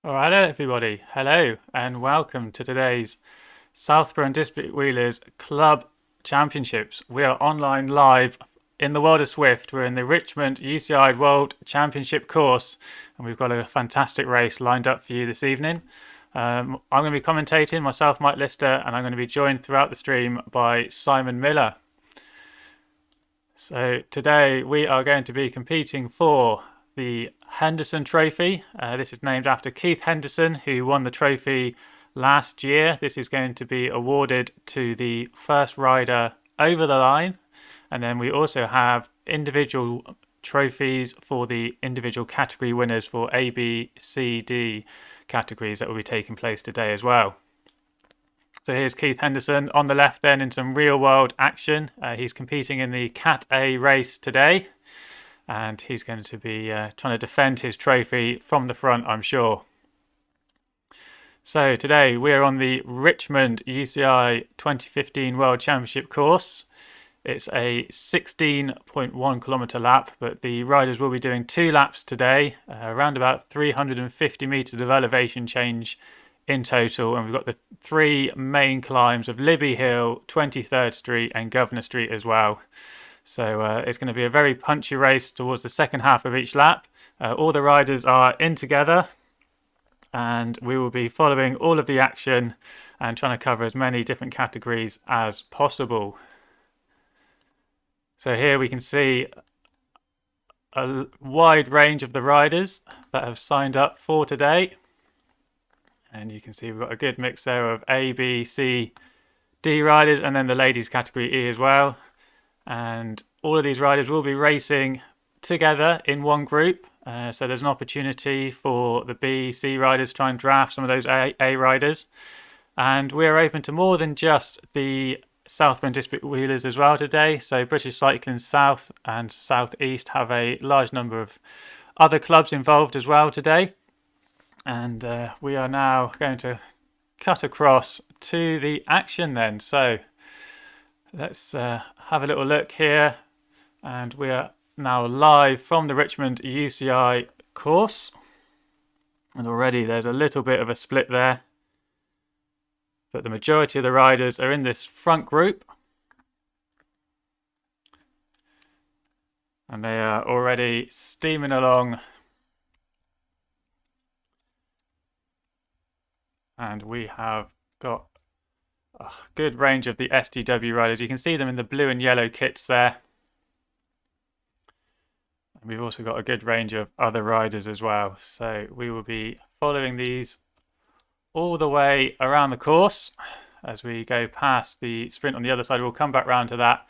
Oh, hello everybody. Hello and welcome to today's Southborough and District Wheelers Club Championships. We are online live in the world of Swift. We're in the Richmond UCI World Championship course and we've got a fantastic race lined up for you this evening. I'm going to be commentating myself, Mike Lister, and I'm going to be joined throughout the stream by Simon Miller. So today we are going to be competing for the Henderson Trophy. This is named after Keith Henderson, who won the trophy last year. This is going to be awarded to the first rider over the line. And then we also have individual trophies for the individual category winners for A, B, C, D categories that will be taking place today as well. So here's Keith Henderson on the left then in some real world action. He's competing in the Cat A race today and he's going to be trying to defend his trophy from the front, I'm sure. So today we are on the Richmond UCI 2015 World Championship course. It's a 16.1 kilometre lap, but the riders will be doing 2 laps today, around about 350 metres of elevation change in total, and we've got the 3 main climbs of Libby Hill, 23rd Street and Governor Street as well. So it's going to be a very punchy race towards the second half of each lap. All the riders are in together and we will be following all of the action and trying to cover as many different categories as possible. So here we can see a wide range of the riders that have signed up for today. And you can see we've got a good mix there of A, B, C, D riders and then the ladies category E as well. And all of these riders will be racing together in one group. So there's an opportunity for the B, C riders to try and draft some of those A riders. And we're open to more than just the Southborough and District Wheelers as well today. So British Cycling South and South East have a large number of other clubs involved as well today. And we are now going to cut across to the action then. So let's have a little look here. And we are now live from the Richmond UCI course. And already there's a little bit of a split there. But the majority of the riders are in this front group. And they are already steaming along. And we have got a good range of the SDW riders. You can see them in the blue and yellow kits there. And we've also got a good range of other riders as well. So we will be following these all the way around the course as we go past the sprint on the other side. We'll come back round to that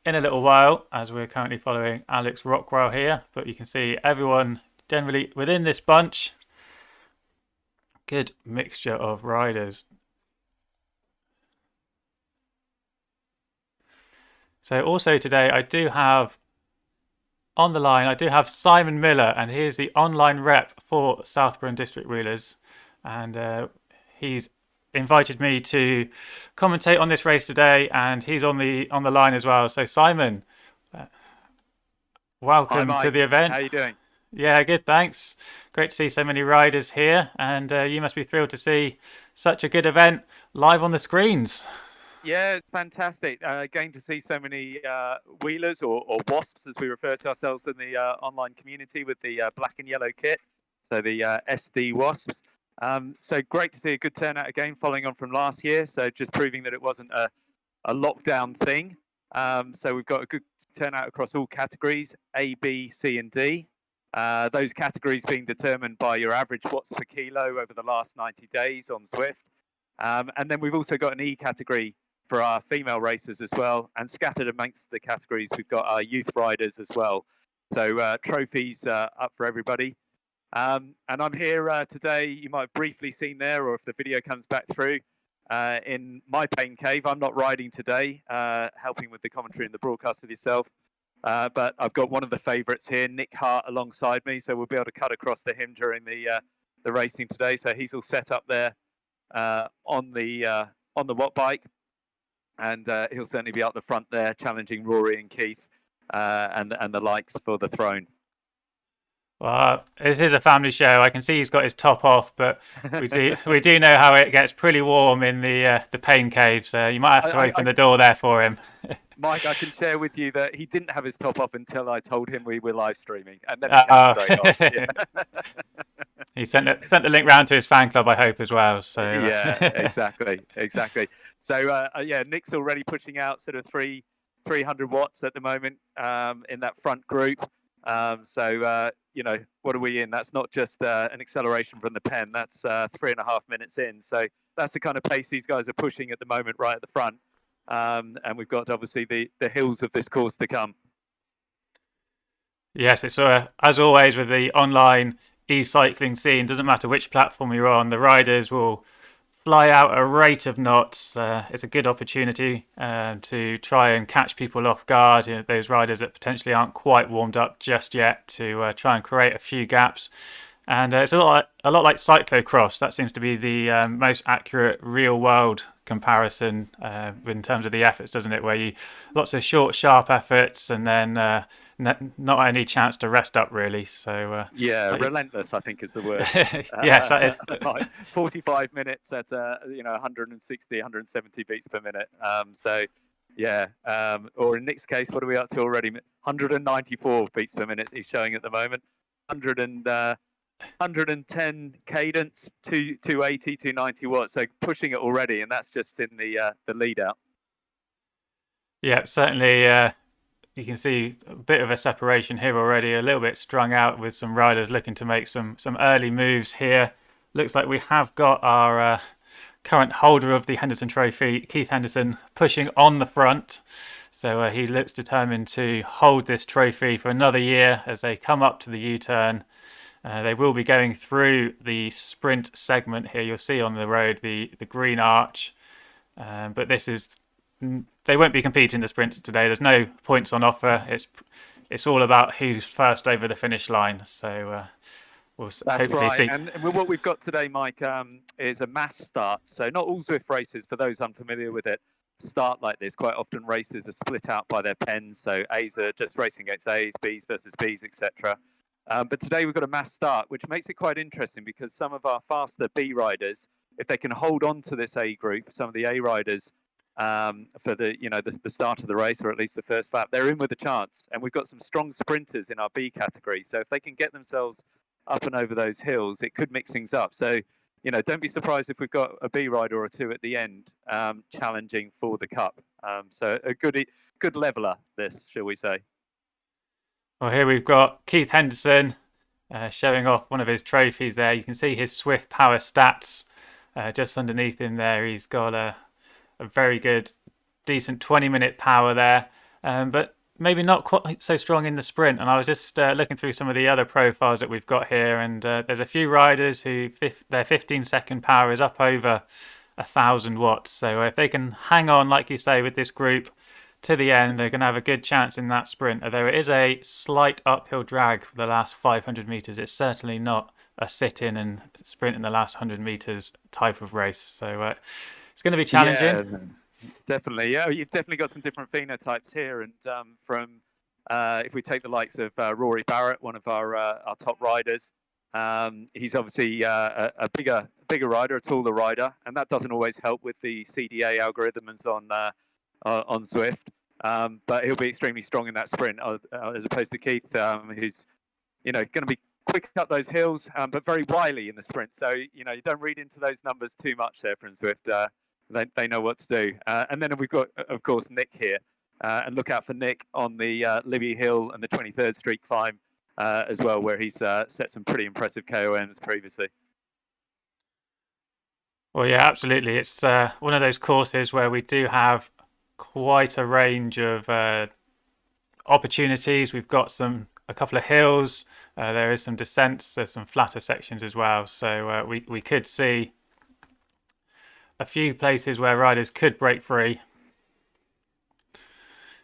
in a little while as we're currently following Alex Rockwell here. But you can see everyone generally within this bunch. Good mixture of riders. So also today I do have on the line, I do have Simon Miller, and he is the online rep for Southborough and District Wheelers. And he's invited me to commentate on this race today, and he's on the line as well. So Simon, welcome to the event. How are you doing? Yeah, good, thanks. Great to see so many riders here, and you must be thrilled to see such a good event live on the screens. Yeah, it's fantastic. Getting to see so many wheelers or wasps, as we refer to ourselves in the online community, with the black and yellow kit. So the SD wasps. So great to see a good turnout again, following on from last year. So just proving that it wasn't a lockdown thing. So we've got a good turnout across all categories, A, B, C and D. Those categories being determined by your average watts per kilo over the last 90 days on Zwift. And then we've also got an E category for our female racers as well. And scattered amongst the categories, we've got our youth riders as well. So trophies up for everybody. And I'm here today, you might have briefly seen there, or if the video comes back through, in my pain cave. I'm not riding today, helping with the commentary and the broadcast with yourself. But I've got one of the favourites here, Nick Hart, alongside me, so we'll be able to cut across to him during the racing today. So he's all set up there on the Watt bike, and he'll certainly be up the front there, challenging Rory and Keith and the likes for the throne. Well, this is a family show. I can see he's got his top off, but we do know how it gets pretty warm in the pain cave. So you might have to open I the door there for him. Mike, I can share with you that he didn't have his top off until I told him we were live streaming, and then he came Oh. straight off. Yeah. He sent the link round to his fan club, I hope, as well. So Yeah, exactly. So yeah, Nick's already pushing out sort of 300 watts at the moment in that front group. So you know, what are we in? That's not just an acceleration from the pen. That's 3.5 minutes in. So that's the kind of pace these guys are pushing at the moment, right at the front. And we've got obviously the hills of this course to come. yes, it's as always with the online e-cycling scene. Doesn't matter which platform you're on, the riders will fly out at a rate of knots. It's a good opportunity to try and catch people off guard. You know, those riders that potentially aren't quite warmed up just yet, to try and create a few gaps. And it's a lot like cyclocross. That seems to be the most accurate real-world comparison in terms of the efforts, doesn't it? Where you lots of short, sharp efforts, and then not any chance to rest up, really. So yeah, relentless, I think is the word. Yes, that is. Like 45 minutes at 160, 170 beats per minute. So yeah, or in Nick's case, what are we up to already? 194 beats per minute he's showing at the moment. 110 cadence, 280, 290 watts. So pushing it already, and that's just in the lead out. Yeah, certainly. You can see a bit of a separation here already. A little bit strung out with some riders looking to make some early moves here. Looks like we have got our current holder of the Henderson Trophy, Keith Henderson, pushing on the front. So he looks determined to hold this trophy for another year as they come up to the U-turn. They will be going through the sprint segment here. You'll see on the road the green arch. But they won't be competing the sprints today. There's no points on offer. It's all about who's first over the finish line. So we'll That's hopefully right. see. And what we've got today, Mike, is a mass start. So not all Zwift races, for those unfamiliar with it, start like this. Quite often races are split out by their pens. So A's are just racing against A's, B's versus B's, etc. But today we've got a mass start, which makes it quite interesting because some of our faster B riders, if they can hold on to this A group, some of the A riders for the start of the race, or at least the first lap, they're in with a chance. And we've got some strong sprinters in our B category. So if they can get themselves up and over those hills, it could mix things up. So, don't be surprised if we've got a B rider or two at the end challenging for the cup. So a good leveler, this, shall we say. Well, here we've got Keith Henderson showing off one of his trophies there. You can see his Swift power stats just underneath him there. He's got a very good, decent 20-minute power there, but maybe not quite so strong in the sprint. And I was just looking through some of the other profiles that we've got here, and there's a few riders who their 15-second power is up over 1,000 watts. So if they can hang on, like you say, with this group to the end, they're going to have a good chance in that sprint. Although it is a slight uphill drag for the last 500 meters, it's certainly not a sit-in and sprint in the last 100 meters type of race. So it's going to be challenging. Yeah, definitely. Yeah, you've definitely got some different phenotypes here. And from if we take the likes of Rory Barrett, one of our top riders, he's obviously a bigger rider, a taller rider, and that doesn't always help with the CDA algorithms on Zwift. But he'll be extremely strong in that sprint, as opposed to Keith, who's going to be quick up those hills, but very wily in the sprint. So you don't read into those numbers too much there from Zwift. They know what to do. And then we've got, of course, Nick here. And look out for Nick on the Libby Hill and the 23rd Street climb as well, where he's set some pretty impressive KOMs previously. Well, yeah, absolutely. It's one of those courses where we do have quite a range of opportunities. We've got a couple of hills. There is some descents. There's some flatter sections as well. So we could see a few places where riders could break free,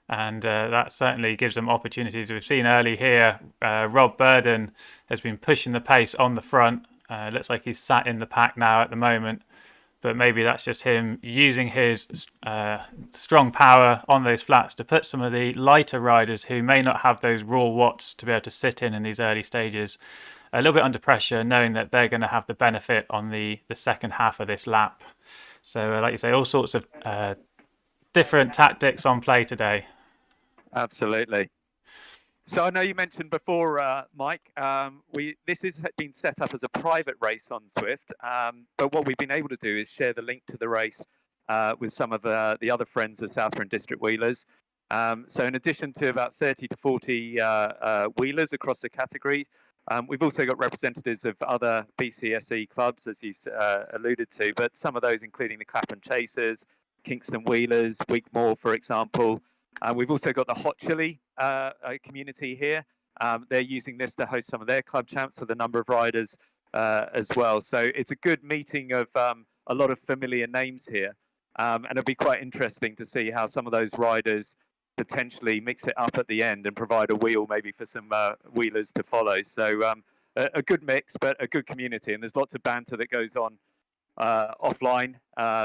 and that certainly gives them opportunities. We've seen early here, Rob Burden has been pushing the pace on the front. Looks like he's sat in the pack now at the moment, but maybe that's just him using his strong power on those flats to put some of the lighter riders who may not have those raw watts to be able to sit in these early stages a little bit under pressure, knowing that they're going to have the benefit on the second half of this lap. So like you say, all sorts of different tactics on play today. Absolutely. So I know you mentioned before, Mike, this has been set up as a private race on Zwift, but what we've been able to do is share the link to the race with some of the other friends of Southborough and District Wheelers. So in addition to about 30 to 40 wheelers across the categories, we've also got representatives of other BCSE clubs, as you alluded to, but some of those including the Clapham Chasers, Kingston Wheelers, Wigmore, for example. We've also got the Hot Chili community here. They're using this to host some of their club champs with a number of riders as well. So it's a good meeting of a lot of familiar names here. And it'll be quite interesting to see how some of those riders potentially mix it up at the end and provide a wheel maybe for some wheelers to follow. So a good mix, but a good community. And there's lots of banter that goes on offline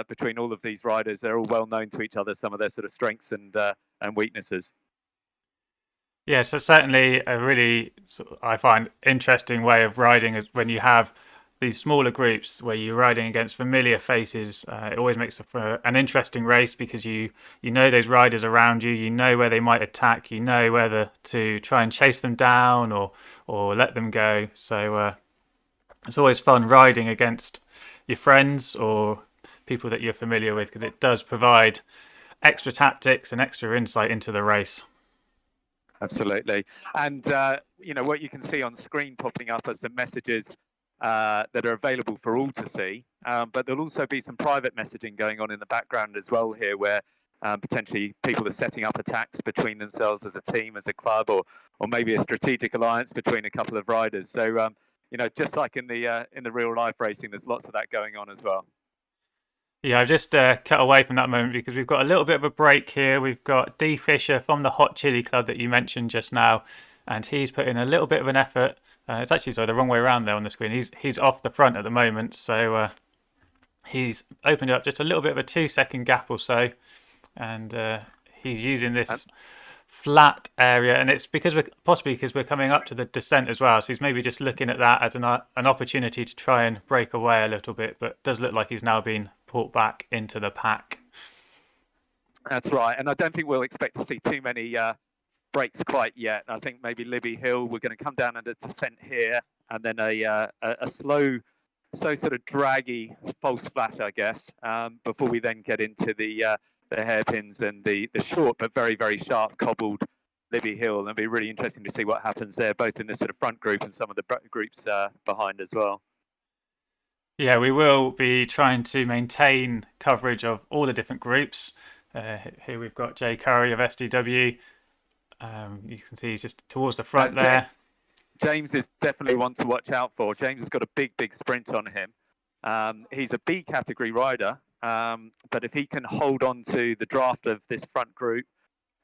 between all of these riders. They're all well known to each other, some of their sort of strengths and weaknesses. Yeah, so certainly a really, I find, interesting way of riding is when you have these smaller groups where you're riding against familiar faces. It always makes for an interesting race because you know those riders around you, you know where they might attack, you know whether to try and chase them down or let them go. So it's always fun riding against your friends or people that you're familiar with, because it does provide extra tactics and extra insight into the race. Absolutely. And what you can see on screen popping up as the messages that are available for all to see, but there'll also be some private messaging going on in the background as well here, where potentially people are setting up attacks between themselves as a team, as a club, or maybe a strategic alliance between a couple of riders. So just like in the real life racing, there's lots of that going on as well. Yeah, I've just cut away from that moment because we've got a little bit of a break here. We've got D. Fisher from the Hot Chili Club that you mentioned just now, and he's put in a little bit of an effort. It's actually the wrong way around there on the screen. He's off the front at the moment, so he's opened up just a little bit of a 2-second gap or so, and he's using this flat area, and it's because we're coming up to the descent as well, so he's maybe just looking at that as an opportunity to try and break away a little bit, but it does look like he's now been pulled back into the pack. That's right, and I don't think we'll expect to see too many breaks quite yet. I think maybe Libby Hill, we're going to come down at a descent here, and then a slow, sort of draggy false flat, I guess, before we then get into the hairpins and the short but very, very sharp cobbled Libby Hill. And it'll be really interesting to see what happens there, both in the sort of front group and some of the groups behind as well. Yeah, we will be trying to maintain coverage of all the different groups. Here we've got Jay Curry of SDW. You can see he's just towards the front there. James is definitely one to watch out for. James has got a big sprint on him. He's a B category rider, but if he can hold on to the draft of this front group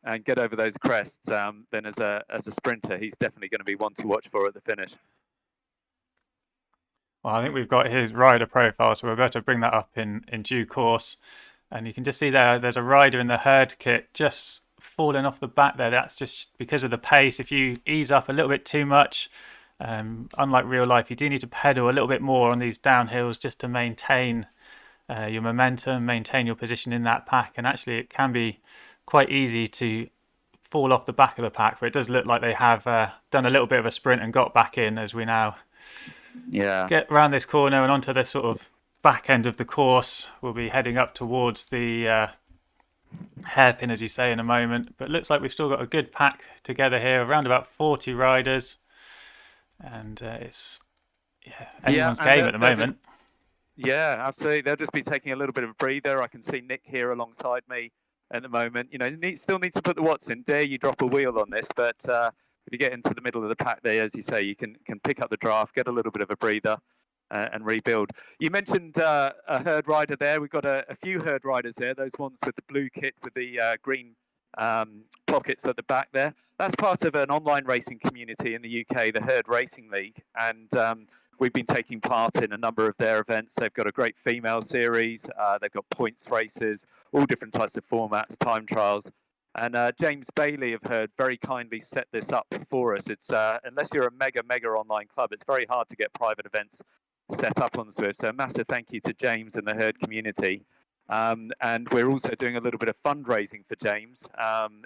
and get over those crests, then as a sprinter, he's definitely going to be one to watch for at the finish. Well, I think we've got his rider profile, so we're about to bring that up in due course. And you can just see there's a rider in the herd kit just falling off the back there. That's just because of the pace. If you ease up a little bit too much, unlike real life, you do need to pedal a little bit more on these downhills just to maintain your momentum, maintain your position in that pack. And actually, it can be quite easy to fall off the back of the pack, but it does look like they have done a little bit of a sprint and got back in as we now get around this corner and onto the sort of back end of the course. We'll be heading up towards the hairpin, as you say, in a moment, but it looks like we've still got a good pack together here, around about 40 riders, and it's anyone's game at the moment. Absolutely. They'll just be taking a little bit of a breather. I can see Nick here alongside me at the moment. Still needs to put the watts in. Dare you drop a wheel on this, but if you get into the middle of the pack there, as you say, you can pick up the draft, get a little bit of a breather, and rebuild. You mentioned a herd rider there. We've got a few herd riders there, those ones with the blue kit with the green pockets at the back there. That's part of an online racing community in the UK, the Herd Racing League. And we've been taking part in a number of their events. They've got a great female series. They've got points races, all different types of formats, time trials. And James Bailey, I've heard, very kindly set this up for us. It's unless you're a mega online club, it's very hard to get private events set up on Zwift. So a massive thank you to James and the herd community. And we're also doing a little bit of fundraising for James.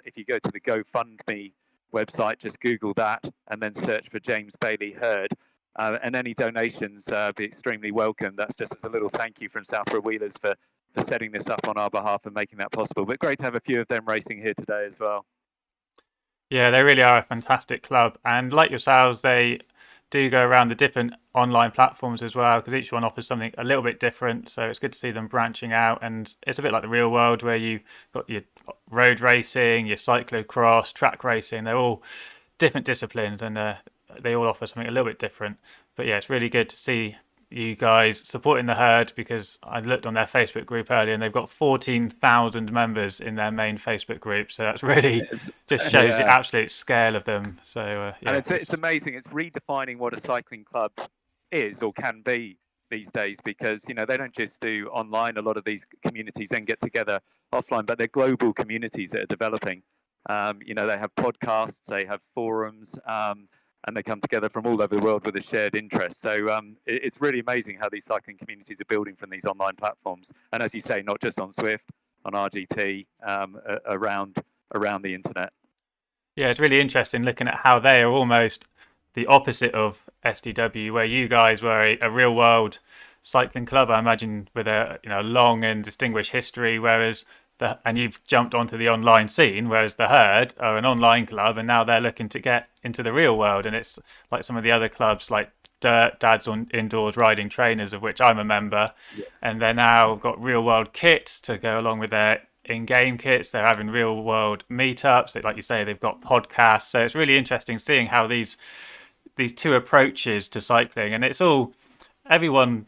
If you go to the GoFundMe website, just Google that and then search for James Bailey Herd. And any donations be extremely welcome. That's just as a little thank you from Southborough Wheelers for setting this up on our behalf and making that possible. But great to have a few of them racing here today as well. Yeah, they really are a fantastic club. And like yourselves, they do go around the different online platforms as well, because each one offers something a little bit different. So it's good to see them branching out. And it's a bit like the real world, where you got your road racing, your cyclocross, track racing. They're all different disciplines, and they all offer something a little bit different. But yeah, it's really good to see you guys supporting the herd, because I looked on their Facebook group earlier and they've got 14,000 members in their main Facebook group. So that's really just shows the absolute scale of them. So yeah, and it's amazing. It's redefining what a cycling club is or can be these days, because they don't just do online. A lot of these communities then get together offline, but they're global communities that are developing. They have podcasts, they have forums, and they come together from all over the world with a shared interest. So it's really amazing how these cycling communities are building from these online platforms. And as you say, not just on Zwift, on RGT, around the internet. Yeah, it's really interesting looking at how they are almost the opposite of SDW, where you guys were a real world cycling club, I imagine, with a long and distinguished history, whereas and you've jumped onto the online scene, whereas the herd are an online club, and now they're looking to get into the real world. And it's like some of the other clubs, like Dad's on Indoors Riding Trainers, of which I'm a member, and they're now got real world kits to go along with their in-game kits. They're having real world meetups. Like you say, they've got podcasts. So it's really interesting seeing how these two approaches to cycling, and it's all everyone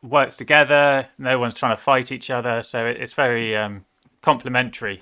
works together. No one's trying to fight each other, so it's very complementary.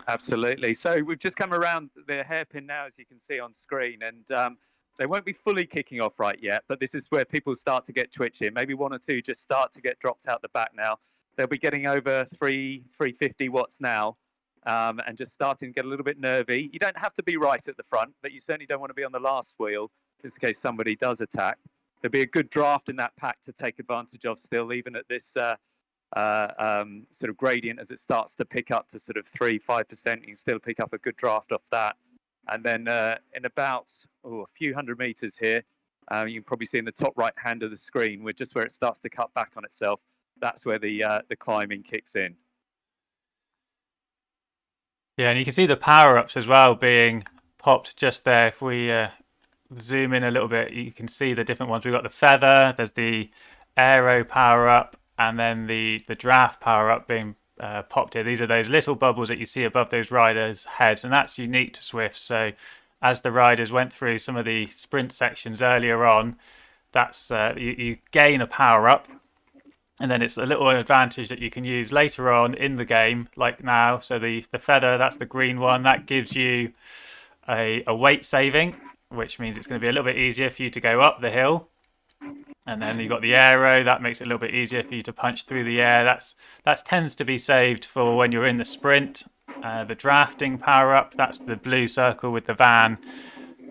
Absolutely. So we've just come around the hairpin now, as you can see on screen, and they won't be fully kicking off right yet, but this is where people start to get twitchy. Maybe one or two just start to get dropped out the back now. They'll be getting over 350 watts now, and just starting to get a little bit nervy. You don't have to be right at the front, but you certainly don't want to be on the last wheel, just in case somebody does attack. There'll be a good draft in that pack to take advantage of still, even at this sort of gradient. As it starts to pick up to sort of 3-5%, you can still pick up a good draft off that. And then in about a few hundred meters here, you can probably see in the top right hand of the screen, where it starts to cut back on itself, that's where the climbing kicks in. Yeah, and you can see the power-ups as well being popped just there. If we zoom in a little bit, you can see the different ones. We've got the feather, there's the aero power-up, and then the draft power-up being popped here. These are those little bubbles that you see above those riders' heads, and that's unique to Zwift. So as the riders went through some of the sprint sections earlier on, that's you gain a power-up, and then it's a little advantage that you can use later on in the game, like now. So the feather, that's the green one, that gives you a weight saving, which means it's going to be a little bit easier for you to go up the hill. And then you've got the aero, that makes it a little bit easier for you to punch through the air. That tends to be saved for when you're in the sprint. The drafting power up, that's the blue circle with the van.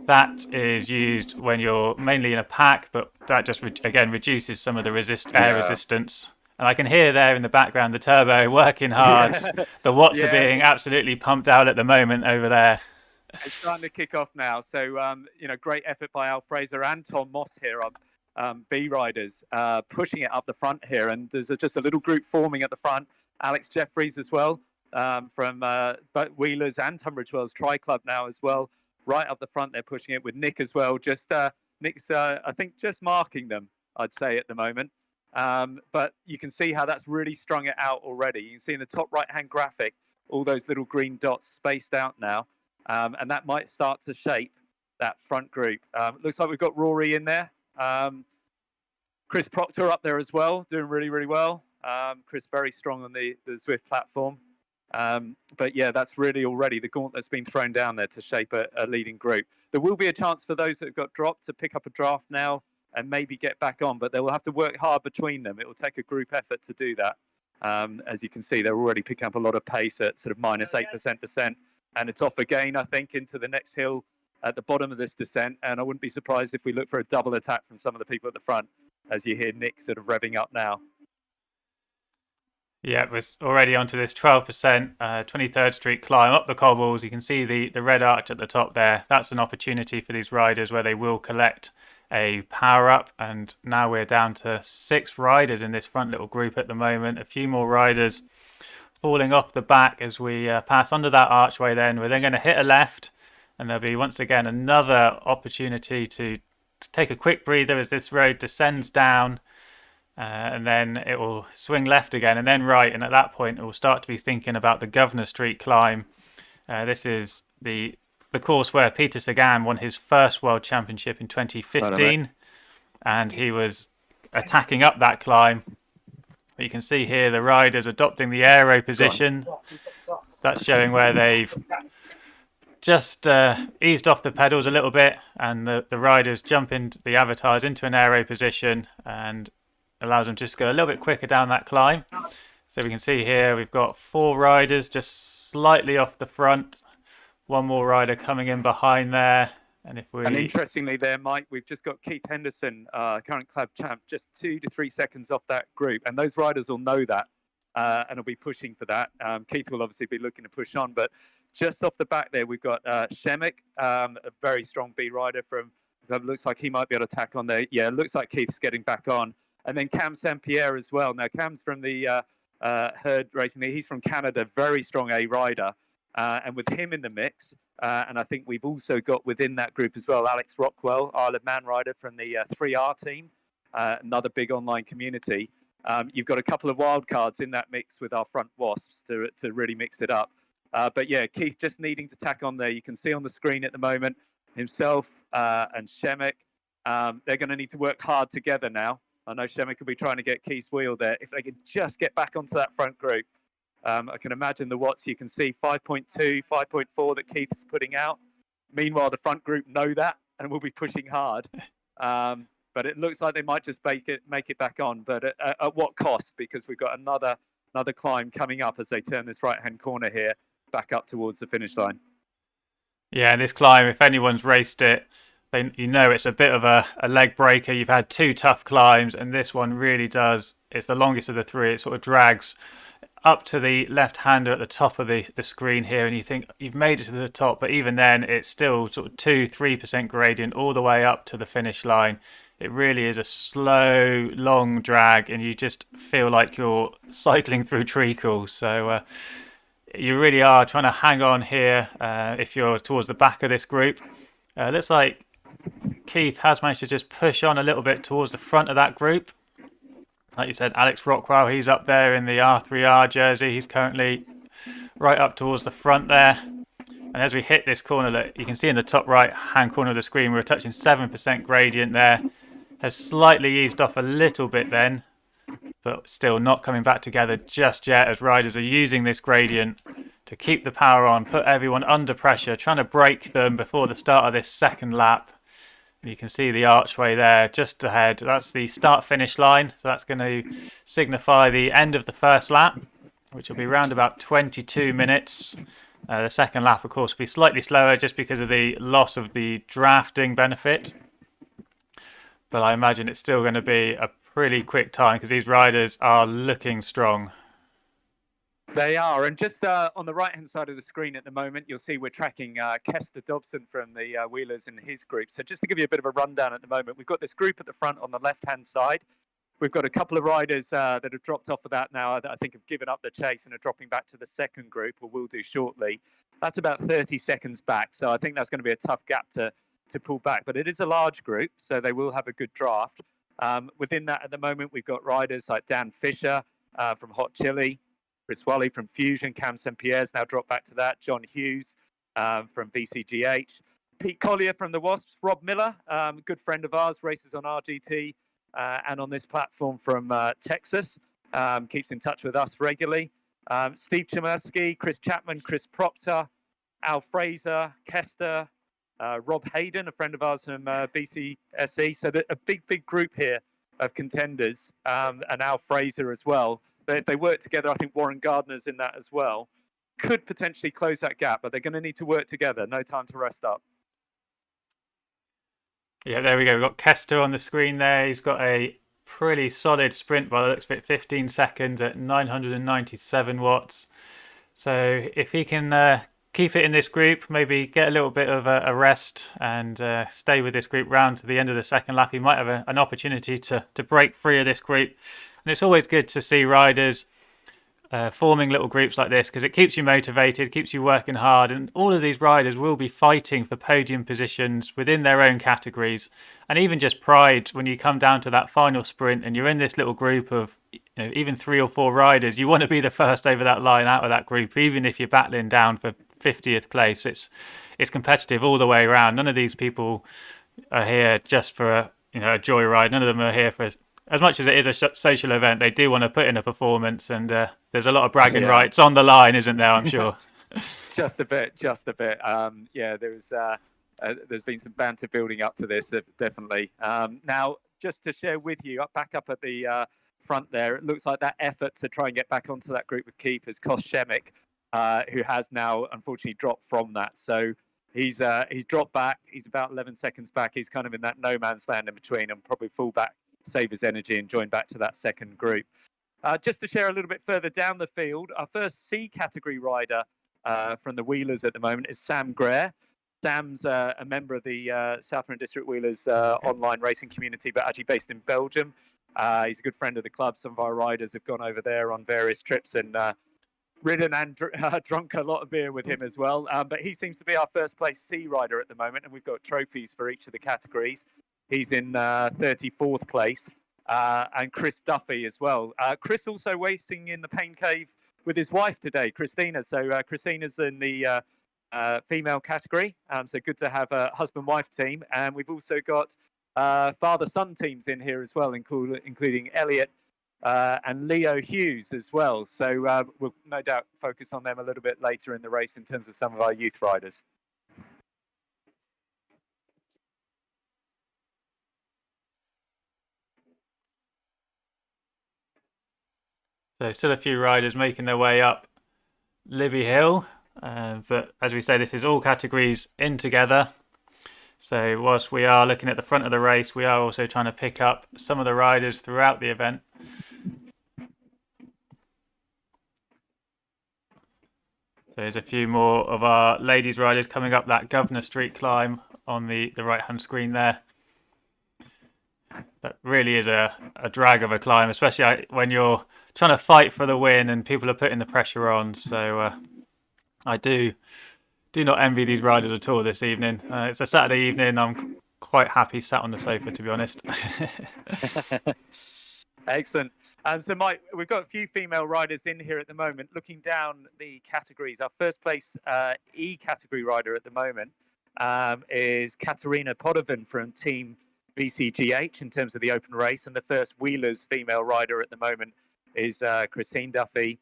That is used when you're mainly in a pack, but that just again reduces some of the air resistance. And I can hear there in the background the turbo working hard. The watts are being absolutely pumped out at the moment over there. It's starting to kick off now. So, great effort by Al Fraser and Tom Moss here on B Riders, pushing it up the front here. And there's just a little group forming at the front. Alex Jeffries as well, from both Wheelers and Tunbridge Wells Tri Club now as well. Right up the front, they're pushing it with Nick as well. Nick's, I think, just marking them, I'd say, at the moment. But you can see how that's really strung it out already. You can see in the top right-hand graphic, all those little green dots spaced out now. And that might start to shape that front group. Looks like we've got Rory in there. Chris Proctor up there as well, doing really, really well. Chris very strong on the Zwift platform. But yeah, that's really already the gauntlet's been thrown down there to shape a leading group. There will be a chance for those that have got dropped to pick up a draft now and maybe get back on, but they will have to work hard between them. It will take a group effort to do that. As you can see, they're already picking up a lot of pace at sort of minus 8%, and it's off again, I think, into the next hill at the bottom of this descent. And I wouldn't be surprised if we look for a double attack from some of the people at the front, as you hear Nick sort of revving up now. Yeah, we're already onto this 12%, 23rd Street climb up the cobbles. You can see the red arch at the top there. That's an opportunity for these riders where they will collect a power up. And now we're down to 6 riders in this front little group at the moment. A few more riders falling off the back as we pass under that archway. Then we're then going to hit a left, and there'll be once again another opportunity to take a quick breather as this road descends down. And then it will swing left again and then right, and at that point it will start to be thinking about the Governor Street climb. This is the course where Peter Sagan won his first World Championship in 2015, and he was attacking up that climb. But you can see here the riders adopting the aero position. That's showing where they've just eased off the pedals a little bit, and the riders jump into the avatars into an aero position, and allows them to just go a little bit quicker down that climb. So we can see here we've got 4 riders just slightly off the front, one more rider coming in behind there. And interestingly there, Mike, we've just got Keith Henderson, current club champ, just 2 to 3 seconds off that group, and those riders will know that and will be pushing for that. Keith will obviously be looking to push on, but just off the back there we've got Shemek, a very strong B rider from, looks like he might be able to tack on there. Yeah, it looks like Keith's getting back on. And then Cam St. Pierre as well. Now, Cam's from the Herd Racing. He's from Canada, very strong A rider. And with him in the mix, and I think we've also got within that group as well, Alex Rockwell, Isle of Man rider from the 3R team, another big online community. You've got a couple of wild cards in that mix with our front Wasps to really mix it up. But yeah, Keith just needing to tack on there. You can see on the screen at the moment, himself and Shemek. They're going to need to work hard together now. I know Shemek will be trying to get Keith's wheel there. If they can just get back onto that front group, I can imagine the watts you can see 5.2, 5.4 that Keith's putting out. Meanwhile, the front group know that and will be pushing hard. But it looks like they might just make it back on. But at what cost? Because we've got another climb coming up as they turn this right-hand corner here back up towards the finish line. Yeah, this climb, if anyone's raced it, you know it's a bit of a leg breaker. You've had 2 tough climbs, and this one really does. It's the longest of the 3. It sort of drags up to the left-hander at the top of the screen here, and you think you've made it to the top, but even then it's still sort of 2-3% gradient all the way up to the finish line. It really is a slow, long drag, and you just feel like you're cycling through treacle. So you really are trying to hang on here if you're towards the back of this group. Looks like Keith has managed to just push on a little bit towards the front of that group. Like you said, Alex Rockwell, he's up there in the R3R jersey. He's currently right up towards the front there. And as we hit this corner, look, you can see in the top right-hand corner of the screen, we're touching 7% gradient there. Has slightly eased off a little bit then, but still not coming back together just yet as riders are using this gradient to keep the power on, put everyone under pressure, trying to break them before the start of this second lap. And you can see the archway there just ahead. That's the start-finish line. So that's going to signify the end of the first lap, which will be around about 22 minutes. The second lap, of course, will be slightly slower just because of the loss of the drafting benefit. But I imagine it's still going to be a pretty quick time because these riders are looking strong. They are, and just on the right-hand side of the screen at the moment, you'll see we're tracking Kester Dobson from the Wheelers and his group. So just to give you a bit of a rundown at the moment, we've got this group at the front on the left-hand side. We've got a couple of riders that have dropped off of that now that I think have given up the chase and are dropping back to the second group, or will do shortly. That's about 30 seconds back, so I think that's going to be a tough gap to pull back. But it is a large group, so they will have a good draft. Within that at the moment, we've got riders like Dan Fisher from Hot Chili, Chris Wally from Fusion, Cam St. Pierre's now dropped back to that, John Hughes from VCGH, Pete Collier from the Wasps, Rob Miller, good friend of ours, races on RGT and on this platform from Texas, keeps in touch with us regularly. Steve Chmerski, Chris Chapman, Chris Proctor, Al Fraser, Kester, Rob Hayden, a friend of ours from BCSE. So a big group here of contenders, and Al Fraser as well. But if they work together, I think Warren Gardner's in that as well. Could potentially close that gap, but they're going to need to work together. No time to rest up. Yeah, there we go. We've got Kester on the screen there. He's got a pretty solid sprint by the looks of it, 15 seconds at 997 watts. So if he can keep it in this group, maybe get a little bit of a rest and stay with this group round to the end of the second lap, he might have an opportunity to break free of this group. And it's always good to see riders forming little groups like this, because it keeps you motivated, keeps you working hard, and all of these riders will be fighting for podium positions within their own categories. And even just pride, when you come down to that final sprint and you're in this little group of even 3 or 4 riders, you want to be the first over that line out of that group, even if you're battling down for 50th place. It's competitive all the way around. None of these people are here just for a joyride. None of them are here for, as much as it is a social event, they do want to put in a performance, and there's a lot of bragging rights on the line, isn't there? I'm sure. Just a bit. There's been some banter building up to this, definitely. Now, just to share with you, back up at the front there, it looks like that effort to try and get back onto that group with Keith has cost Shemek, who has now unfortunately dropped from that. So he's dropped back. He's about 11 seconds back. He's kind of in that no man's land in between, and probably fall back, save his energy, and join back to that second group. Just to share a little bit further down the field, our first C category rider from the Wheelers at the moment is Sam Greer. Sam's a member of the Southborough and District Wheelers online racing community, but actually based in Belgium. He's a good friend of the club. Some of our riders have gone over there on various trips and ridden and drunk a lot of beer with him as well. But he seems to be our first place C rider at the moment, and we've got trophies for each of the categories. He's in 34th place. And Chris Duffy as well. Chris also racing in the Pain Cave with his wife today, Christina. So Christina's in the female category. So good to have a husband-wife team. And we've also got father-son teams in here as well, including Elliot and Leo Hughes as well. So we'll no doubt focus on them a little bit later in the race in terms of some of our youth riders. So still a few riders making their way up Libby Hill. But as we say, this is all categories in together. So whilst we are looking at the front of the race, we are also trying to pick up some of the riders throughout the event. So there's a few more of our ladies riders coming up that Governor Street climb on the right-hand screen there. That really is a drag of a climb, especially when you're trying to fight for the win and people are putting the pressure on. So I do not envy these riders at all this evening. It's a Saturday evening. I'm quite happy sat on the sofa, to be honest. Excellent. So, Mike, we've got a few female riders in here at the moment. Looking down the categories, our first place E category rider at the moment is Katarina Podovan from Team BCGH in terms of the open race. And the first Wheelers female rider at the moment is Christine Duffy.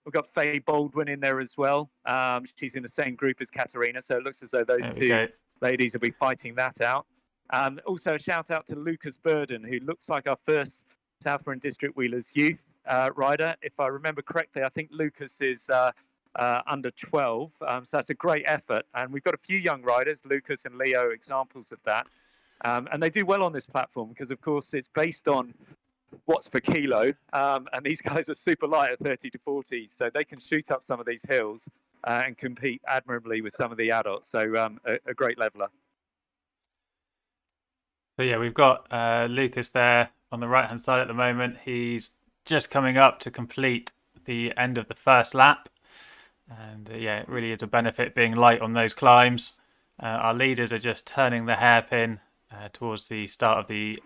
We've got Faye Baldwin in there as well. She's in the same group as Katarina, so it looks as though those two ladies will be fighting that out. Also, a shout out to Lucas Burden, who looks like our first Southborough and District Wheelers youth rider. If I remember correctly, I think Lucas is under 12, so that's a great effort. And we've got a few young riders, Lucas and Leo, examples of that. And they do well on this platform because, of course, it's based on watts per kilo, and these guys are super light at 30 to 40, so they can shoot up some of these hills and compete admirably with some of the adults. So a great leveler. So yeah, we've got Lucas there on the right hand side at the moment. He's just coming up to complete the end of the first lap, and yeah, it really is a benefit being light on those climbs. Our leaders are just turning the hairpin towards the start of the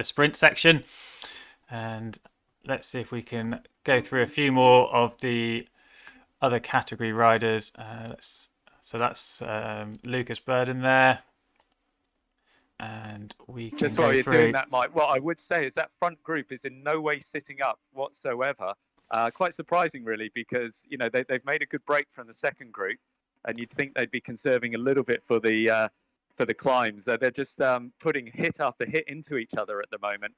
sprint section, and let's see if we can go through a few more of the other category riders. So that's Lucas Burden there. and we can Just go while you're through. doing that, Mike, what I would say is that front group is in no way sitting up whatsoever. Quite surprising, really, because they've made a good break from the second group, and you'd think they'd be conserving a little bit for the climbs. They're just putting hit after hit into each other at the moment.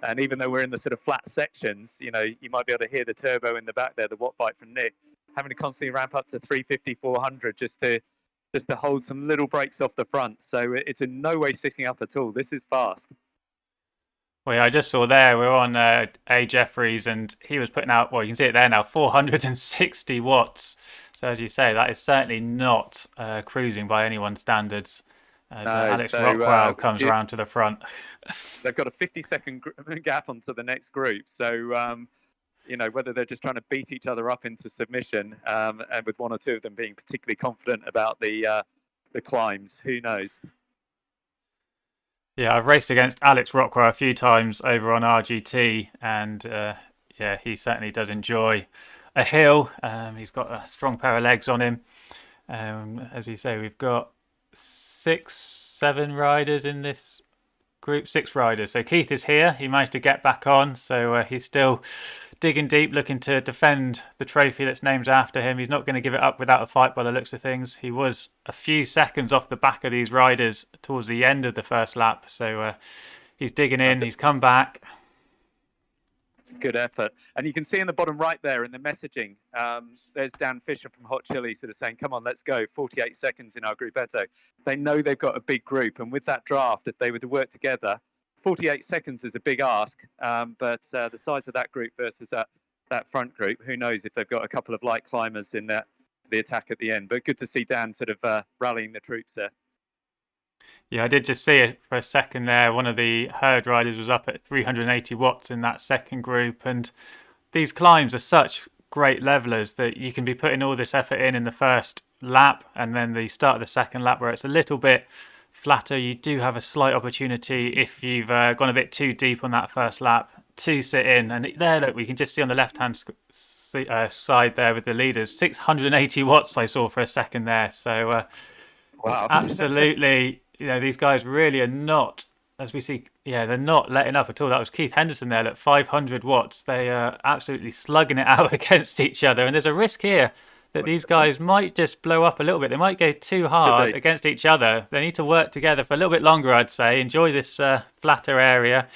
And even though we're in the sort of flat sections, you might be able to hear the turbo in the back there, the watt bite from Nick, having to constantly ramp up to 350, 400 just to hold some little breaks off the front. So it's in no way sitting up at all. This is fast. Well, yeah, I just saw there, we're on A. Jeffries, and he was putting out, well, you can see it there now, 460 watts. So as you say, that is certainly not cruising by anyone's standards, as Alex Rockwell comes around to the front. They've got a 50-second gap onto the next group. So, whether they're just trying to beat each other up into submission, and with one or two of them being particularly confident about the climbs, who knows? Yeah, I've raced against Alex Rockwell a few times over on RGT, and he certainly does enjoy a hill. He's got a strong pair of legs on him. As you say, we've got 7 riders in this group, 6 riders. So Keith is here. He managed to get back on, so he's still digging deep, looking to defend the trophy that's named after him. He's not going to give it up without a fight by the looks of things. He was a few seconds off the back of these riders towards the end of the first lap, so he's digging in. He's come back. It's a good effort. And you can see in the bottom right there in the messaging, there's Dan Fisher from Hot Chili sort of saying, come on, let's go, 48 seconds in our gruppetto. They know they've got a big group, and with that draft, if they were to work together, 48 seconds is a big ask, but the size of that group versus that front group, who knows if they've got a couple of light climbers in the attack at the end. But good to see Dan sort of rallying the troops there. Yeah, I did just see it for a second there. One of the herd riders was up at 380 watts in that second group, and these climbs are such great levelers that you can be putting all this effort in the first lap, and then the start of the second lap where it's a little bit flatter, you do have a slight opportunity if you've gone a bit too deep on that first lap to sit in. And there, look, we can just see on the left hand side there with the leaders, 680 watts I saw for a second there. So wow. Absolutely, these guys really are not, as we see, they're not letting up at all. That was Keith Henderson there at 500 watts. They are absolutely slugging it out against each other, and there's a risk here that these guys might just blow up a little bit. They might go too hard against each other. They need to work together for a little bit longer, I'd say. Enjoy this flatter area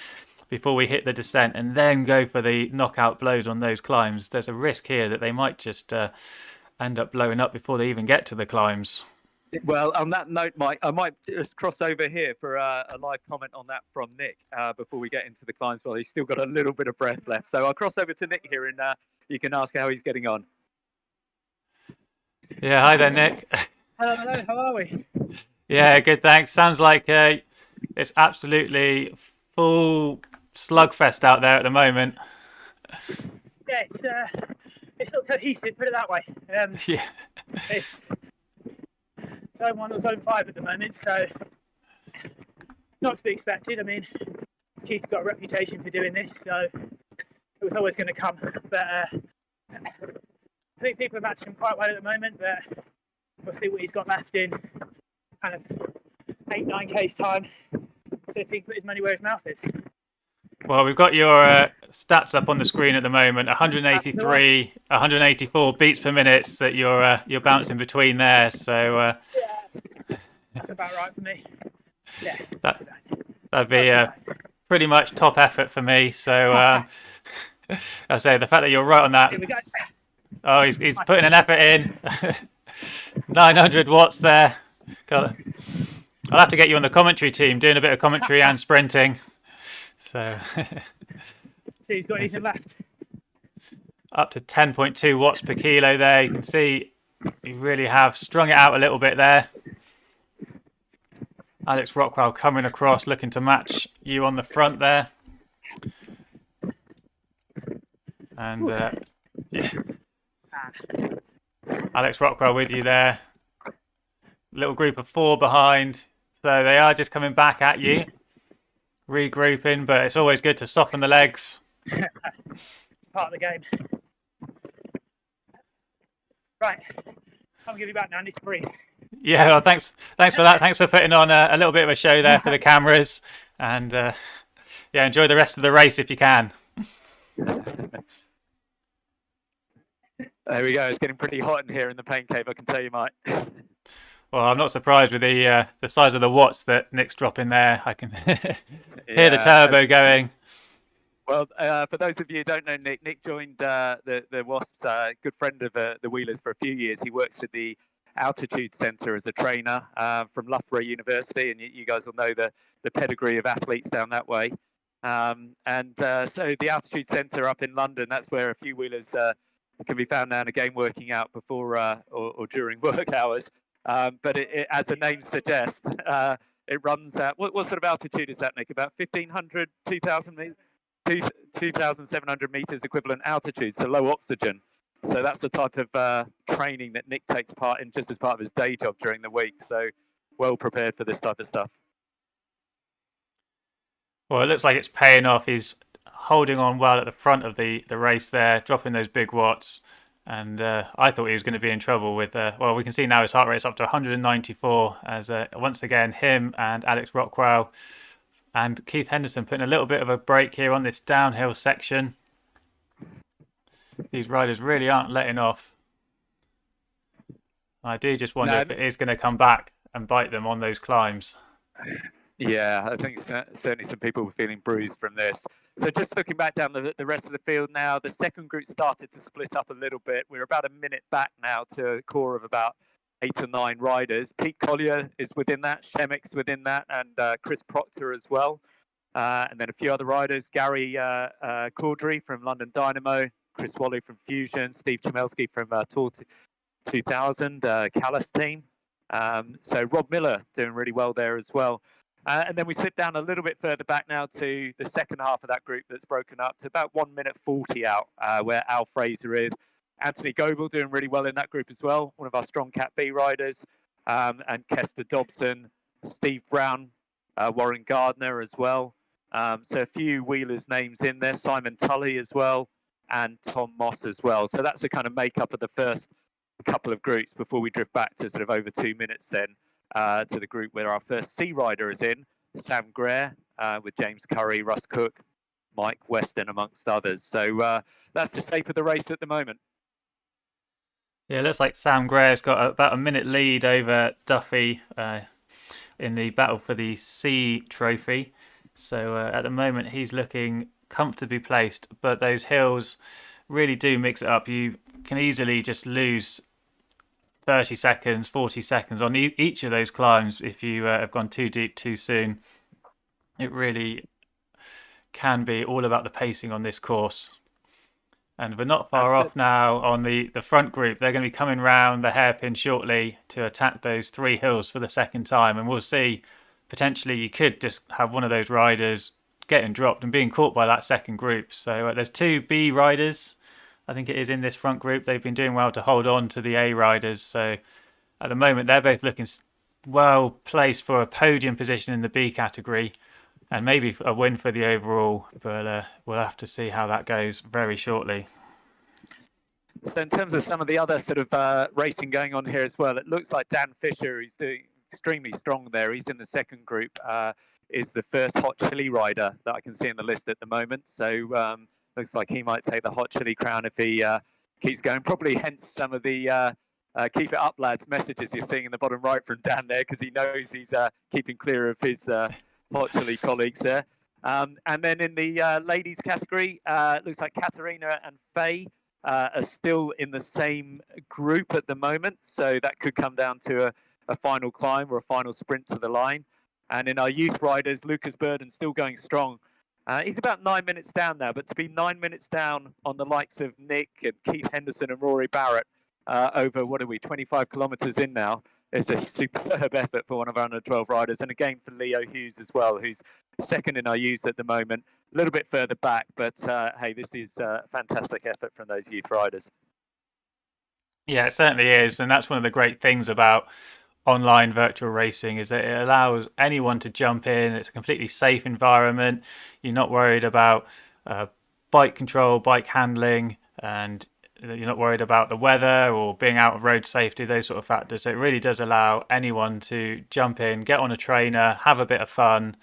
before we hit the descent, and then go for the knockout blows on those climbs. There's a risk here that they might just end up blowing up before they even get to the climbs. Well, on that note, Mike, I might just cross over here for a live comment on that from Nick before we get into the climbs. Well, he's still got a little bit of breath left. So I'll cross over to Nick here, and you can ask how he's getting on. Yeah, hi there, Nick. Hello, how are we? Yeah, good, thanks. Sounds like it's absolutely full slugfest out there at the moment. Yeah, it's not cohesive, put it that way. Yeah. It's zone 1 or zone 5 at the moment, so not to be expected. I mean, Keith's got a reputation for doing this, so it was always going to come. But I think people are matching him quite well at the moment, but we'll see what he's got left in kind of 8-9 K's time. See if he can put his money where his mouth is. Well, we've got your stats up on the screen at the moment. 183, 184 beats per minute that you're bouncing between there. So that's about right for me. Yeah, that'd be pretty much top effort for me. So I say the fact that you're right on that. Here we go. Oh, he's putting an effort in. 900 watts there. I'll have to get you on the commentary team, doing a bit of commentary and sprinting. So he's got anything left. Up to 10.2 watts per kilo there. You can see you really have strung it out a little bit there. Alex Rockwell coming across, looking to match you on the front there. And yeah. Alex Rockwell with you there. Little group of 4 behind. So they are just coming back at you. Regrouping, but it's always good to soften the legs. It's part of the game. Right. I'm going to be back now. I need to breathe. Yeah, well, thanks for that. Thanks for putting on a little bit of a show there for the cameras, and yeah, enjoy the rest of the race if you can. There we go. It's getting pretty hot in here in the pain cave, I can tell you, Mike. Well, I'm not surprised with the size of the watts that Nick's dropping there. I can hear the turbo going. Well, for those of you who don't know Nick joined the Wasps, good friend of the Wheelers for a few years. He works at the Altitude Centre as a trainer from Loughborough University, and you guys will know the pedigree of athletes down that way. So the Altitude Centre up in London, that's where a few Wheelers can be found now and again working out before or during work hours. But as the name suggests, it runs at, what sort of altitude is that, Nick? About 1,500, 2,000 meters? 2,700 meters equivalent altitude, so low oxygen. So that's the type of training that Nick takes part in just as part of his day job during the week. So well prepared for this type of stuff. Well, it looks like it's paying off. He's holding on well at the front of the race there, dropping those big watts. And I thought he was going to be in trouble with, well, we can see now his heart rate's up to 194 as once again him and Alex Rockwell and Keith Henderson putting a little bit of a break here on this downhill section. These riders really aren't letting off. I do just wonder if it is going to come back and bite them on those climbs. Yeah, I think certainly some people were feeling bruised from this. So just looking back down the rest of the field now, the second group started to split up a little bit. We're about a minute back now to a core of about 8 or 9 riders. Pete Collier is within that, Shemek's within that, and Chris Proctor as well. And then a few other riders, Gary Caudry from London Dynamo, Chris Wally from Fusion, Steve Chmielski from Tour 2000, Callis team. So Rob Miller doing really well there as well. And then we sit down a little bit further back now to the second half of that group that's broken up to about 1 minute 40 out, where Al Fraser is. Anthony Goebel doing really well in that group as well, one of our strong Cat B riders, and Kester Dobson, Steve Brown, Warren Gardner as well. So a few Wheelers names in there, Simon Tully as well, and Tom Moss as well. So that's the kind of makeup of the first couple of groups before we drift back to sort of over 2 minutes then to the group where our first C rider is in, Sam Greer, with James Curry, Russ Cook, Mike Weston, amongst others. So that's the shape of the race at the moment. Yeah, it looks like Sam Greer's got about a minute lead over Duffy in the battle for the C trophy. So at the moment he's looking comfortably placed, but those hills really do mix it up. You can easily just lose 30 seconds, 40 seconds on each of those climbs if you have gone too deep too soon. It really can be all about the pacing on this course. And we're not far off now on the front group. They're going to be coming round the hairpin shortly to attack those 3 hills for the second time. And we'll see, potentially you could just have one of those riders getting dropped and being caught by that second group. So there's 2 B riders, I think it is, in this front group. They've been doing well to hold on to the A riders. So at the moment, they're both looking well placed for a podium position in the B category and maybe a win for the overall. But we'll have to see how that goes very shortly. So in terms of some of the other sort of racing going on here as well, it looks like Dan Fisher, who's doing extremely strong there. He's in the second group, is the first Hot Chili rider that I can see in the list at the moment. So looks like he might take the Hot Chili crown if he keeps going. Probably hence some of the keep it up, lads messages you're seeing in the bottom right from Dan there, because he knows he's keeping clear of his Hot Chili colleagues there. And then in the ladies category, it looks like Katarina and Faye are still in the same group at the moment. So that could come down to a final climb or a final sprint to the line. And in our youth riders, Lucas Burden still going strong. He's about 9 minutes down now, but to be 9 minutes down on the likes of Nick and Keith Henderson and Rory Barrett over, 25 kilometres in now, is a superb effort for one of our under 12 riders. And again for Leo Hughes as well, who's second in our youth at the moment, a little bit further back. But hey, this is a fantastic effort from those youth riders. Yeah, it certainly is. And that's one of the great things about online virtual racing, is that it allows anyone to jump in. It's a completely safe environment. You're not worried about bike control, bike handling, and You're not worried about the weather or being out of road safety, those sort of factors. So it really does allow anyone to jump in, get on a trainer, have a bit of fun,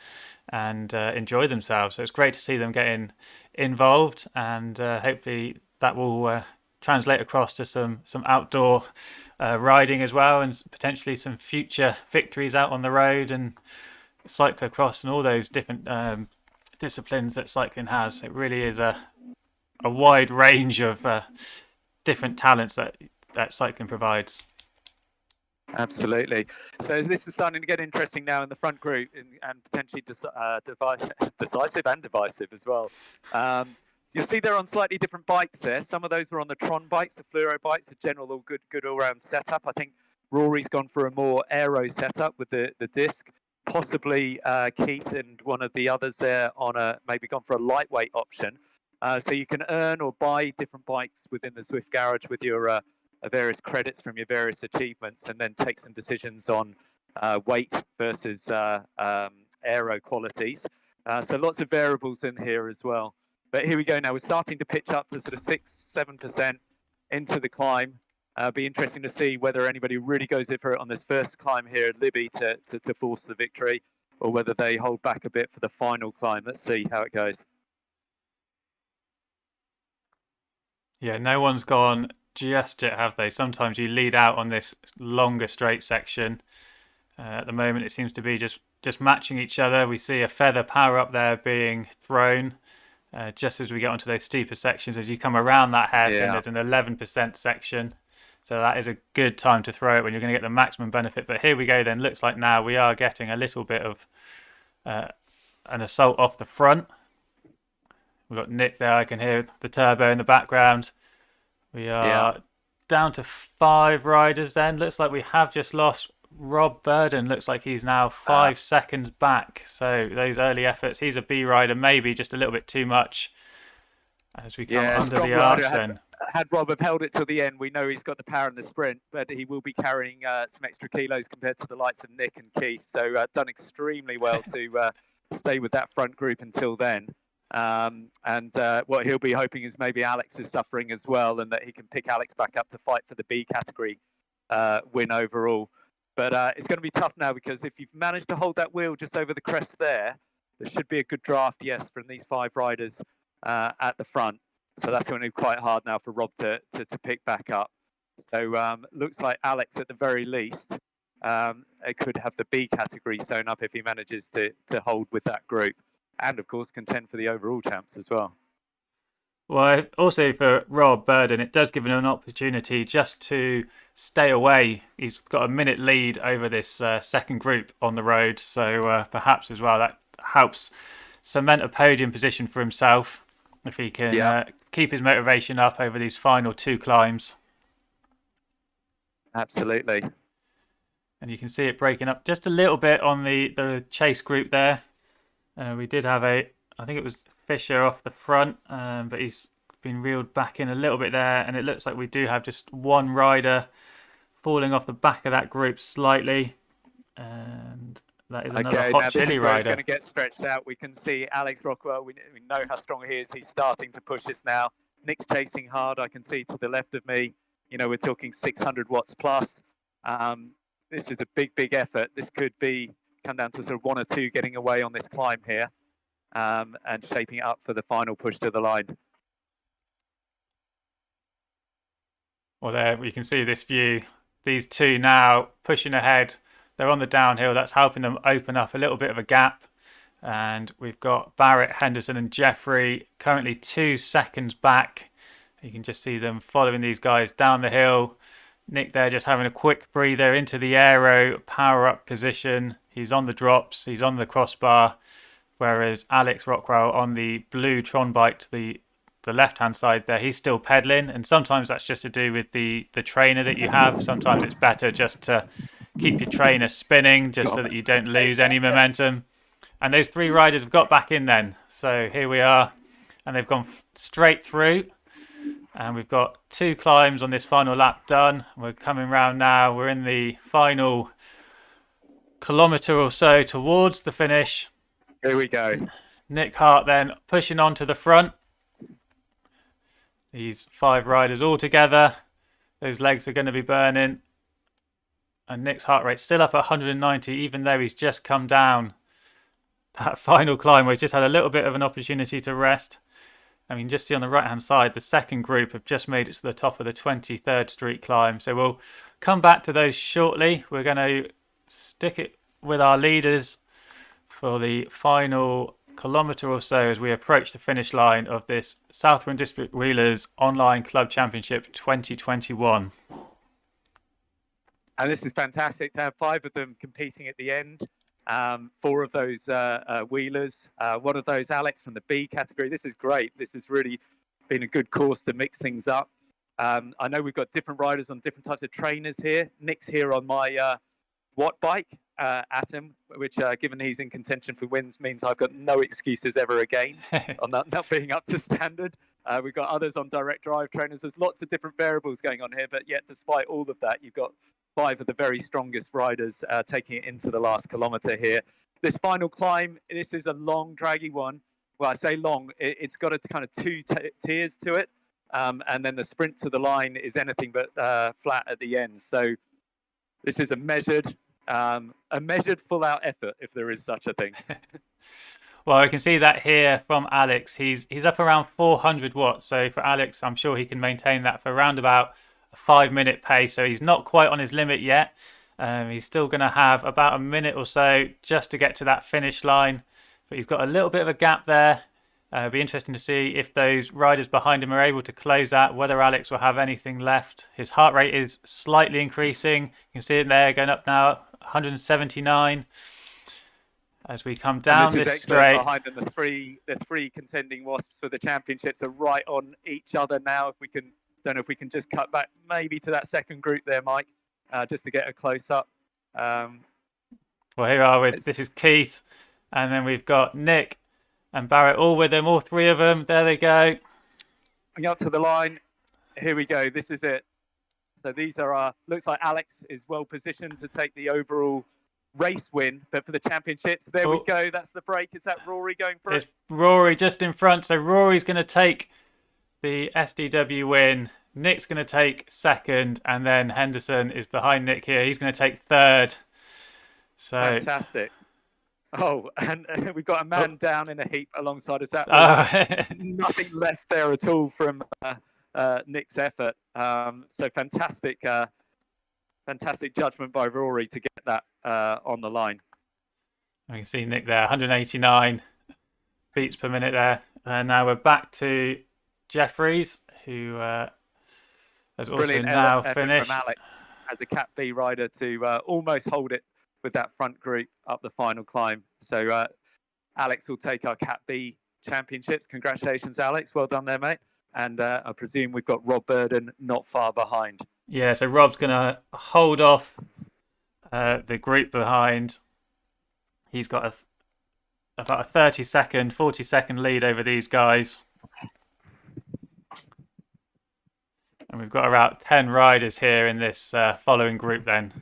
and enjoy themselves. So it's great to see them getting involved, and hopefully that will translate across to some outdoor riding as well, and potentially some future victories out on the road and cyclocross and all those different disciplines that cycling has. It really is a wide range of different talents that cycling provides. Absolutely. So this is starting to get interesting now in the front group, and potentially decisive and divisive as well. You'll see they're on slightly different bikes there. Some of those are on the Tron bikes, the fluoro bikes, a general good all-round setup. I think Rory's gone for a more aero setup with the disc. Possibly Keith and one of the others there on maybe gone for a lightweight option. So you can earn or buy different bikes within the Swift Garage with your various credits from your various achievements, and then take some decisions on weight versus aero qualities. So lots of variables in here as well. But here we go now. We're starting to pitch up to sort of 6-7% into the climb. Be interesting to see whether anybody really goes in for it on this first climb here at Libby to force the victory, or whether they hold back a bit for the final climb. Let's see how it goes. Yeah, no one's gone just yet, have they? Sometimes you lead out on this longer straight section. At the moment, it seems to be just matching each other. We see a feather power up there being thrown just as we get onto those steeper sections. As you come around that hairpin, there's an 11% section. So that is a good time to throw it when you're going to get the maximum benefit. But here we go then. Looks like now we are getting a little bit of an assault off the front. We've got Nick there. I can hear the turbo in the background. We are down to 5 riders then. Looks like we have just lost Rob Burden. Looks like he's now 5 seconds back. So those early efforts, he's a B rider, maybe just a little bit too much as we come under the arch then. Had Rob have held it till the end, we know he's got the power in the sprint, but he will be carrying some extra kilos compared to the likes of Nick and Keith. So done extremely well to stay with that front group until then. And what he'll be hoping is maybe Alex is suffering as well, and that he can pick Alex back up to fight for the B category win overall. But it's going to be tough now, because if you've managed to hold that wheel just over the crest there should be a good draft, yes, from these 5 riders at the front. So that's going to be quite hard now for Rob to pick back up. So looks like Alex, at the very least, could have the B category sewn up if he manages to hold with that group. And, of course, contend for the overall champs as well. Well, also for Rob Burden, it does give him an opportunity just to stay away. He's got a minute lead over this second group on the road. So perhaps as well that helps cement a podium position for himself if he can keep his motivation up over these final 2 climbs. Absolutely. And you can see it breaking up just a little bit on the chase group there. We did have I think it was Fisher off the front, but he's been reeled back in a little bit there. And it looks like we do have just one rider falling off the back of that group slightly. And that is another hot chili rider. It's going to get stretched out. We can see Alex Rockwell. We know how strong he is. He's starting to push this now. Nick's chasing hard. I can see to the left of me, we're talking 600 watts plus. This is a big effort. This could come down to sort of 1 or 2 getting away on this climb here, and shaping it up for the final push to the line. Well, there you can see this view. These 2 now pushing ahead. They're on the downhill. That's helping them open up a little bit of a gap. And we've got Barrett, Henderson and Jeffrey currently 2 seconds back. You can just see them following these guys down the hill. Nick there just having a quick breather into the aero power up position. He's on the drops. He's on the crossbar. Whereas Alex Rockwell on the blue Tron bike to the left-hand side there, he's still pedaling. And sometimes that's just to do with the trainer that you have. Sometimes it's better just to keep your trainer spinning just so that you don't lose any momentum. And those 3 riders have got back in then. So here we are. And they've gone straight through. And we've got 2 climbs on this final lap done. We're coming round now. We're in the final kilometre or so towards the finish. Here we go. Nick Hart then pushing on to the front. These 5 riders all together. Those legs are going to be burning. And Nick's heart rate's still up at 190, even though he's just come down that final climb where he's just had a little bit of an opportunity to rest. I mean, just see on the right-hand side, the second group have just made it to the top of the 23rd Street climb. So we'll come back to those shortly. We're going to stick it with our leaders for the final kilometre or so as we approach the finish line of this Southborough and District Wheelers Online Club Championship 2021. And this is fantastic to have 5 of them competing at the end. 4 of those wheelers, one of those Alex from the B category. This is great. This has really been a good course to mix things up. I know we've got different riders on different types of trainers here. Nick's here on my Watt bike, Atom, which given he's in contention for wins means I've got no excuses ever again on that not being up to standard. We've got others on direct drive trainers. There's lots of different variables going on here, but yet despite all of that, you've got 5 of the very strongest riders taking it into the last kilometre here. This final climb, this is a long, draggy one. Well, I say long, it's got a kind of 2 tiers to it. And then the sprint to the line is anything but flat at the end. So this is a measured full-out effort, if there is such a thing. Well, I can see that here from Alex. He's up around 400 watts. So for Alex, I'm sure he can maintain that for around about a 5-minute pace. So he's not quite on his limit yet. He's still going to have about a minute or so just to get to that finish line. But he's got a little bit of a gap there. It'll be interesting to see if those riders behind him are able to close that, whether Alex will have anything left. His heart rate is slightly increasing. You can see it there going up now, 179. As we come down this straight. Behind them, the three contending Wasps for the championships are right on each other now. If we can, don't know if we can just cut back maybe to that second group there, Mike, just to get a close up. Well, here are we. This is Keith, and then we've got Nick and Barrett all with them, all 3 of them. There they go. Going up to the line. Here we go. This is it. So these are our, looks like Alex is well positioned to take the overall race win, but for the championships, there we go. That's the break. Is that Rory going for it? It's Rory just in front. So Rory's going to take the SDW win. Nick's going to take second, and then Henderson is behind Nick here. He's going to take third. So fantastic. Oh, and we've got a man down in a heap alongside us. That was nothing left there at all from Nick's effort. So fantastic judgment by Rory to get that on the line. I can see Nick there, 189 beats per minute there. And now we're back to Jeffries, who has also brilliant now effort finished. From Alex as a Cat B rider to almost hold it with that front group up the final climb. So Alex will take our Cat B championships. Congratulations, Alex. Well done there, mate. And I presume we've got Rob Burden not far behind. Yeah, so Rob's going to hold off the group behind. He's got about a 30-second, 40-second lead over these guys. And we've got around 10 riders here in this following group then.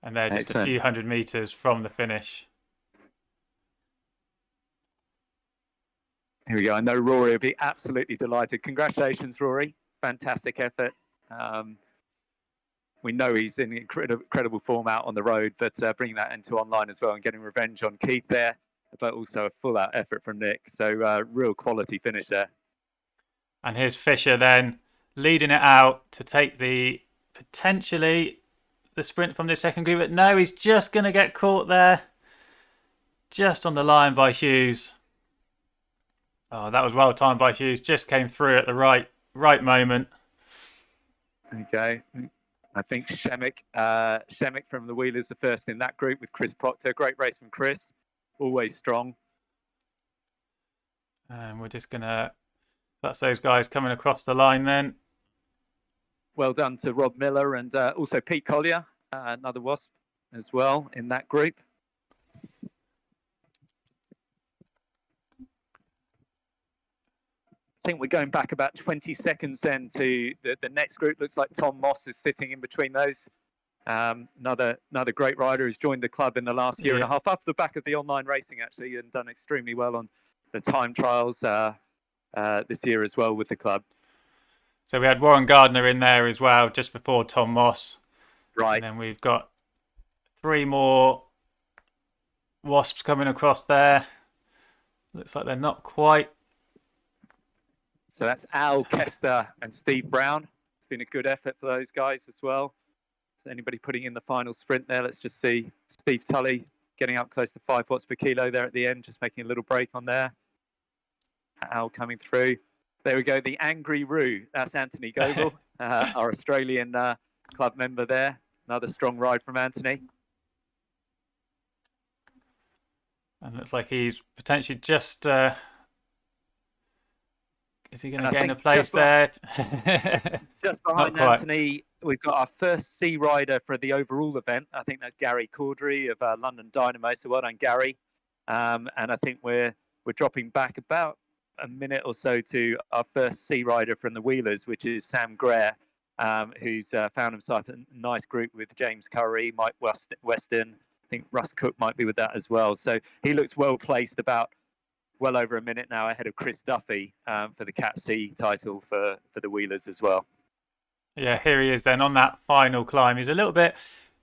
And they're just Excellent. A few hundred metres from the finish. Here we go. I know Rory will be absolutely delighted. Congratulations, Rory. Fantastic effort. We know he's in incredible form out on the road, but bringing that into online as well and getting revenge on Keith there, but also a full-out effort from Nick. So real quality finish there. And here's Fisher then leading it out to take the potentially the sprint from this second group. But no, he's just going to get caught there. Just on the line by Hughes. Oh, that was well timed by Hughes. Just came through at the right moment. Okay. I think Shemek from the Wheelers, the first in that group with Chris Proctor. Great race from Chris. Always strong. And we're just going to... That's those guys coming across the line then. Well done to Rob Miller and also Pete Collier, another Wasp as well in that group. I think we're going back about 20 seconds then to the next group. Looks like Tom Moss is sitting in between those. Another great rider who's joined the club in the last year and a half, off the back of the online racing actually, and done extremely well on the time trials. this year as well with the club. So we had Warren Gardner in there as well, just before Tom Moss. Right. And then we've got 3 more Wasps coming across there. Looks like they're not quite. So that's Al Kester and Steve Brown. It's been a good effort for those guys as well. So anybody putting in the final sprint there, let's just see Steve Tully getting up close to 5 watts per kilo there at the end, just making a little break on there. Al coming through. There we go, the Angry Roo. That's Anthony Goebel, our Australian club member there. Another strong ride from Anthony. And looks like he's potentially just... is he going to gain a place there? Just behind Anthony, we've got our first C rider for the overall event. I think that's Gary Caudry of London Dynamo. So well done, Gary. And I think we're dropping back about a minute or so to our first C rider from the Wheelers, which is Sam Greer, who's found himself in a nice group with James Curry, Mike Weston. I think Russ Cook might be with that as well. So he looks well placed, about well over a minute now ahead of Chris Duffy for the Cat C title for the Wheelers as well. Yeah, here he is then on that final climb. He's a little bit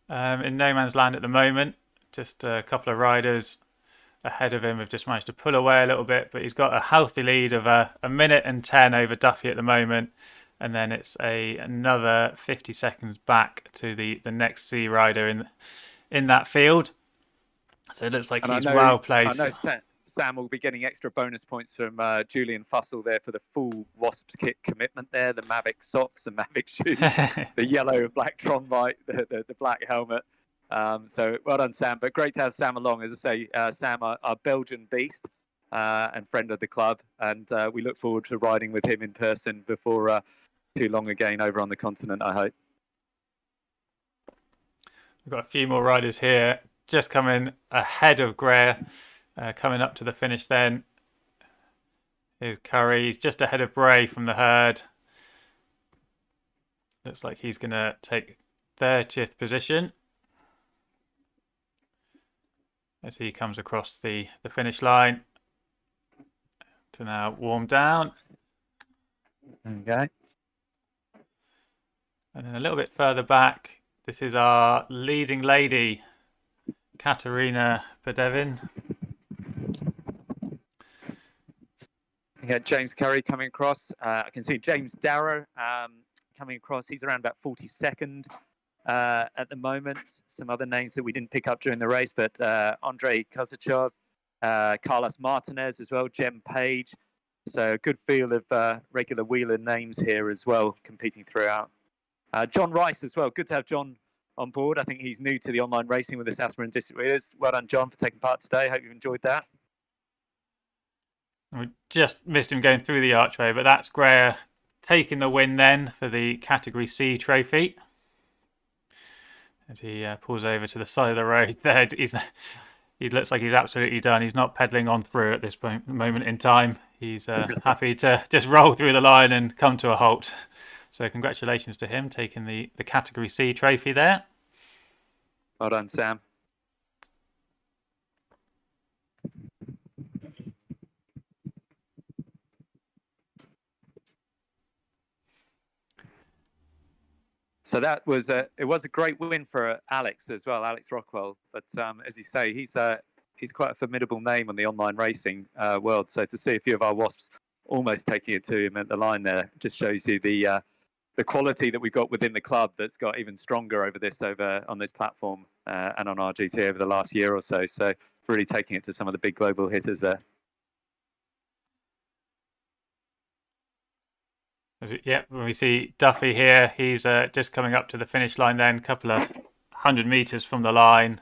in no man's land at the moment. Just a couple of riders ahead of him have just managed to pull away a little bit, but he's got a healthy lead of a minute and 10 over Duffy at the moment. And then it's another 50 seconds back to the next C rider in that field. So it looks like he's well placed. I know Sam will be getting extra bonus points from Julian Fussell there for the full Wasps kit commitment there, the Mavic socks, the Mavic shoes, the yellow and black Tronbite, the black helmet. So well done, Sam. But great to have Sam along. As I say, Sam, our Belgian beast and friend of the club. And we look forward to riding with him in person before too long again over on the continent, I hope. We've got a few more riders here just coming ahead of Greer. Coming up to the finish then is Curry. He's just ahead of Bray from the herd. Looks like he's going to take 30th position as he comes across the finish line to now warm down. Okay. And then a little bit further back, this is our leading lady, Katerina Pedevin. Yeah, James Curry coming across. I can see James Darrow coming across. He's around about 42nd at the moment. Some other names that we didn't pick up during the race, but Andrei Kozachov, Carlos Martinez as well, Jem Page. So a good field of regular Wheeler names here as well, competing throughout. John Rice as well. Good to have John on board. I think he's new to the online racing with the Southborough and District Wheelers. Well done, John, for taking part today. Hope you've enjoyed that. We just missed him going through the archway, but that's Greer taking the win then for the Category C trophy. As he pulls over to the side of the road there, he looks like he's absolutely done. He's not pedalling on through at this moment in time. He's happy to just roll through the line and come to a halt. So congratulations to him taking the Category C trophy there. Well done, Sam. So that was a great win for Alex as well, Alex Rockwell. But as you say, he's quite a formidable name on the online racing world. So to see a few of our Wasps almost taking it to him at the line there just shows you the quality that we got within the club that's got even stronger over on this platform and on RGT over the last year or so. So really taking it to some of the big global hitters there. Yeah, when we see Duffy here, he's just coming up to the finish line then, a couple of 100 metres from the line.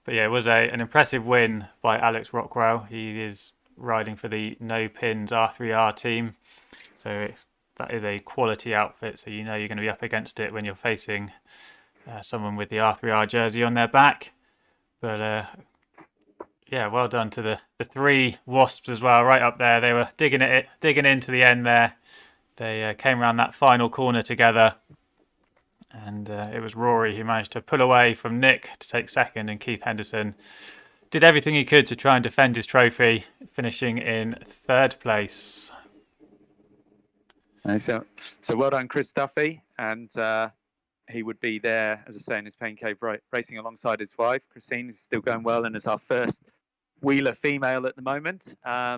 But yeah, it was an impressive win by Alex Rockwell. He is riding for the No Pins R3R team. So that is a quality outfit, so you know you're going to be up against it when you're facing someone with the R3R jersey on their back. But yeah, well done to the 3 Wasps as well, right up there. They were digging into the end there. They came around that final corner together, and it was Rory who managed to pull away from Nick to take second, and Keith Henderson did everything he could to try and defend his trophy, finishing in 3rd place. So well done, Chris Duffy, and he would be there, as I say, in his Pain Cave racing alongside his wife. Christine is still going well and is our first wheeler female at the moment.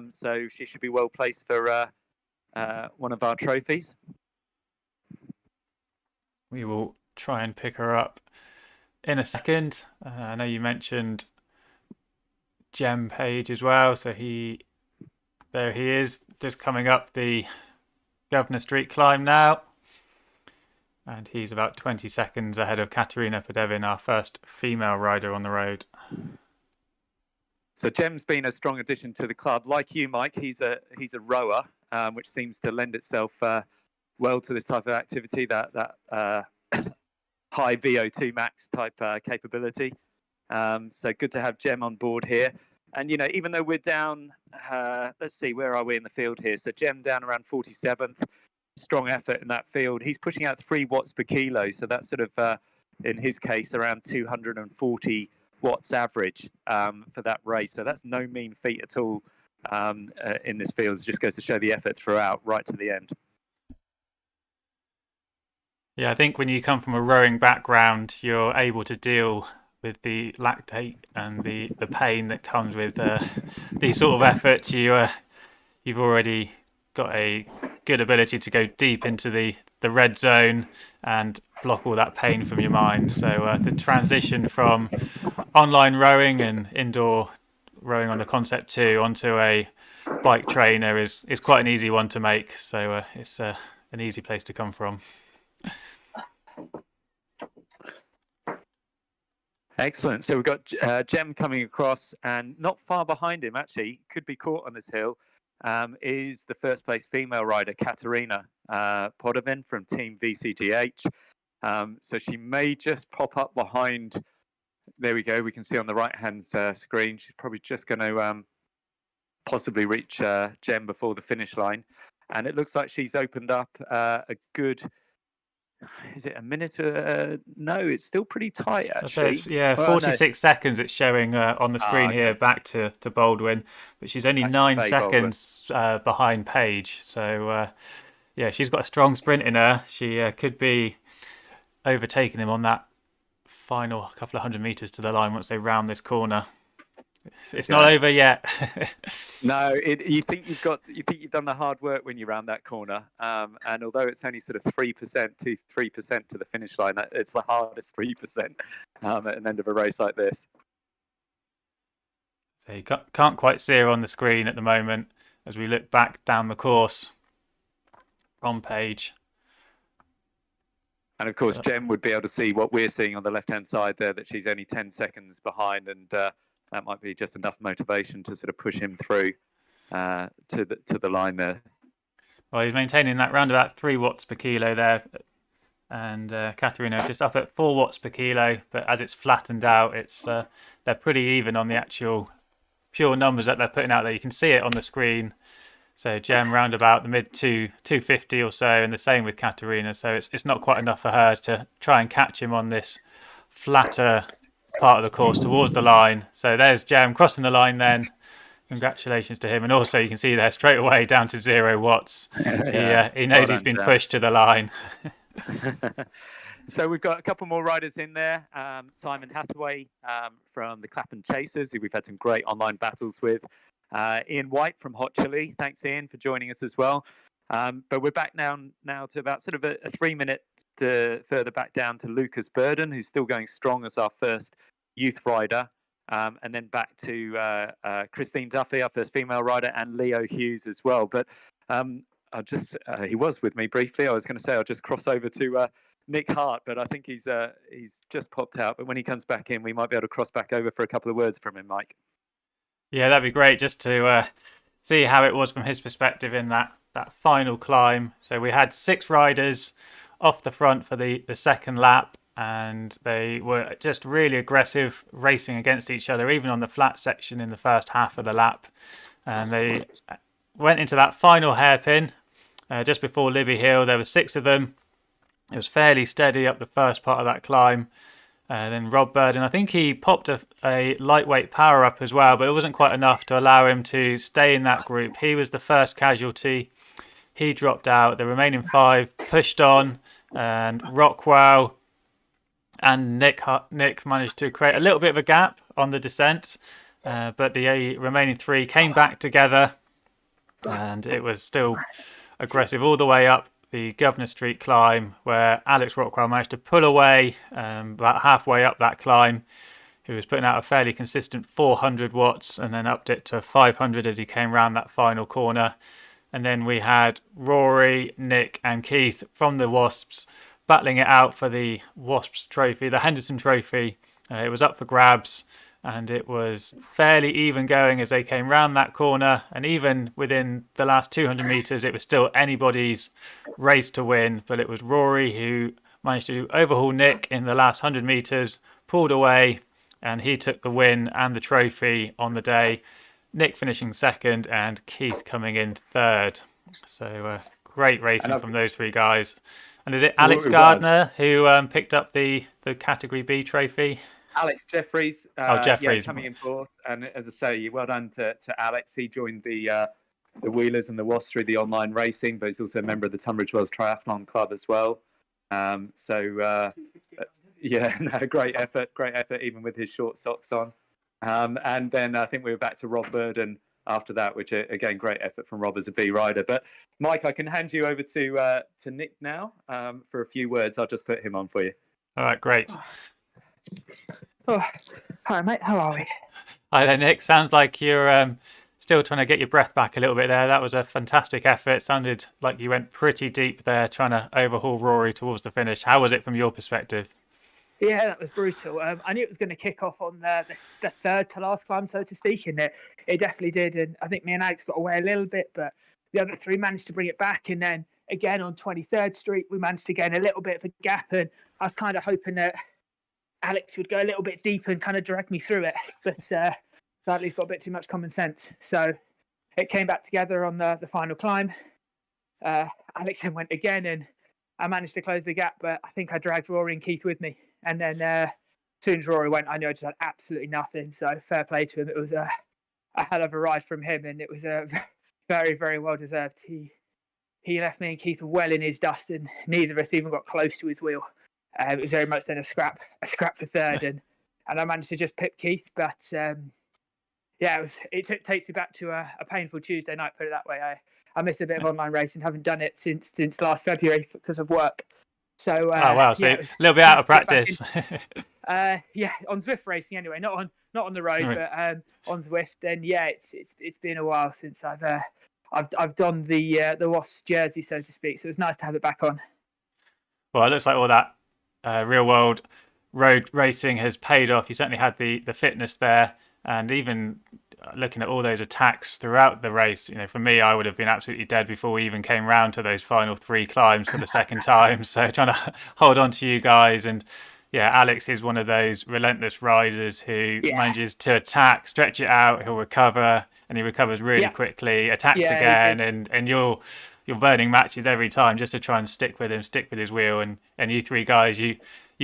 So she should be well placed for one of our trophies. We will try and pick her up in a second. I know you mentioned Jem Page as well. So there he is, just coming up the Governor Street climb now. And he's about 20 seconds ahead of Katerina Podevin, our first female rider on the road. So Jem's been a strong addition to the club. Like you, Mike, he's a rower, which seems to lend itself well to this type of activity, that high VO2 max type capability. So good to have Jem on board here. And, you know, even though we're down, let's see, where are we in the field here? So Jem down around 47th. Strong effort in that field. He's pushing out 3 watts per kilo. So that's sort of, in his case, around 240 watts average for that race. So that's no mean feat at all in this field. It just goes to show the effort throughout, right to the end. Yeah, I think when you come from a rowing background, you're able to deal with the lactate and the pain that comes with these sort of efforts. You've already got a good ability to go deep into the red zone and block all that pain from your mind. So the transition from online rowing and indoor rowing on the Concept 2 onto a bike trainer is quite an easy one to make. So it's an easy place to come from. Excellent. So we've got Jem coming across, and not far behind him, actually, could be caught on this hill, is the first place female rider, Katerina Podevin from Team VCGH. So she may just pop up behind. There we go. We can see on the right-hand screen. She's probably just going to possibly reach Jem before the finish line. And it looks like she's opened up a good... Is it a minute? No, it's still pretty tight, actually. So 46 seconds it's showing on the screen here, back to Baldwin. But she's only 9 seconds behind Page. So, yeah, she's got a strong sprint in her. She could be overtaking him on that final couple of hundred metres to the line once they round this corner. It's not over yet. No, you think you've done the hard work when you round that corner, and although it's only sort of 3% to the finish line, it's the hardest 3% at an end of a race like this. So you can't quite see her on the screen at the moment as we look back down the course from Page. And of course, Jem would be able to see what we're seeing on the left-hand side there, that she's only 10 seconds behind, and that might be just enough motivation to sort of push him through to the line there. Well, he's maintaining that round about 3 watts per kilo there, and Katerina just up at 4 watts per kilo. But as it's flattened out, it's they're pretty even on the actual pure numbers that they're putting out there. You can see it on the screen. So Jem round about the mid 250 or so, and the same with Katerina. So it's not quite enough for her to try and catch him on this flatter part of the course towards the line. So there's Jem crossing the line then. Congratulations to him. And also you can see there straight away down to 0 watts. He knows he's been pushed to the line. So we've got a couple more riders in there. Simon Hathaway from the Clapham Chasers, who we've had some great online battles with. Ian White from Hot Chili. Thanks, Ian, for joining us as well. But we're back now to about sort of a 3 minute further back down to Lucas Burden, who's still going strong as our first youth rider. And then back to Christine Duffy, our first female rider, and Leo Hughes as well. But he was with me briefly. I was going to say I'll just cross over to Nick Hart, but I think he's just popped out. But when he comes back in, we might be able to cross back over for a couple of words from him, Mike. Yeah, that'd be great just to see how it was from his perspective in that final climb. So we had 6 riders off the front for the second lap, and they were just really aggressive, racing against each other, even on the flat section in the first half of the lap. And they went into that final hairpin just before Libby Hill. There were 6 of them. It was fairly steady up the first part of that climb. Then Rob Burden, I think he popped a lightweight power up as well, but it wasn't quite enough to allow him to stay in that group. He was the first casualty he dropped out. The remaining 5 pushed on, and Rockwell and Nick managed to create a little bit of a gap on the descent, but the remaining 3 came back together, and it was still aggressive all the way up the Governor Street climb, where Alex Rockwell managed to pull away about halfway up that climb. He was putting out a fairly consistent 400 watts and then upped it to 500 as he came round that final corner. And then we had Rory, Nick and Keith from the Wasps battling it out for the Wasps trophy, the Henderson trophy. It was up for grabs, and it was fairly even going as they came round that corner. And even within the last 200 metres, it was still anybody's race to win. But it was Rory who managed to overhaul Nick in the last 100 metres, pulled away, and he took the win and the trophy on the day. Nick finishing second and Keith coming in third. So great racing from those 3 guys. And is it Alex Gardner who picked up the Category B trophy? Alex Jeffries. Jeffries. Yeah, coming in 4th. And as I say, well done to Alex. He joined the Wheelers and the Wasps through the online racing, but he's also a member of the Tunbridge Wells Triathlon Club as well. Yeah, no, great effort, even with his short socks on. And then I think we were back to Rob Burden after that, which again, great effort from Rob as a B rider. But Mike, I can hand you over to Nick now for a few words. I'll just put him on for you. All right, great. Oh, hi mate, how are we? Hi there, Nick. Sounds like you're still trying to get your breath back a little bit there. That was a fantastic effort. Sounded like you went pretty deep there trying to overhaul Rory towards the finish. How was it from your perspective? Yeah, that was brutal. I knew it was going to kick off on the third to last climb, so to speak, and it definitely did. And I think me and Alex got away a little bit, but the other 3 managed to bring it back. And then again on 23rd Street, we managed to gain a little bit of a gap. And I was kind of hoping that Alex would go a little bit deeper and kind of drag me through it. But sadly, he's got a bit too much common sense. So it came back together on the final climb. Alex then went again, and I managed to close the gap, but I think I dragged Rory and Keith with me. And then as soon as Rory went, I knew I just had absolutely nothing. So fair play to him. It was a hell of a ride from him, and it was very, very well deserved. He left me and Keith well in his dust, and neither of us even got close to his wheel. It was very much then a scrap for third, and I managed to just pip Keith. But yeah, it takes me back to a painful Tuesday night. Put it that way. I missed a bit of online racing. Haven't done it since last February because of work. So oh wow, so yeah, a little bit out of practice. Yeah, on Zwift racing anyway, not on the road, right. But on Zwift. And yeah, it's been a while since I've donned the Wasps jersey, so to speak. So it's nice to have it back on. Well, it looks like all that real world road racing has paid off. You certainly had the fitness there, and even looking at all those attacks throughout the race, you know, for me, I would have been absolutely dead before we even came round to those final 3 climbs for the second time. So trying to hold on to you guys. And yeah, Alex is one of those relentless riders who manages to attack, stretch it out, he'll recover, and he recovers really quickly, attacks again, and you're burning matches every time just to try and stick with his wheel. And you 3 guys, you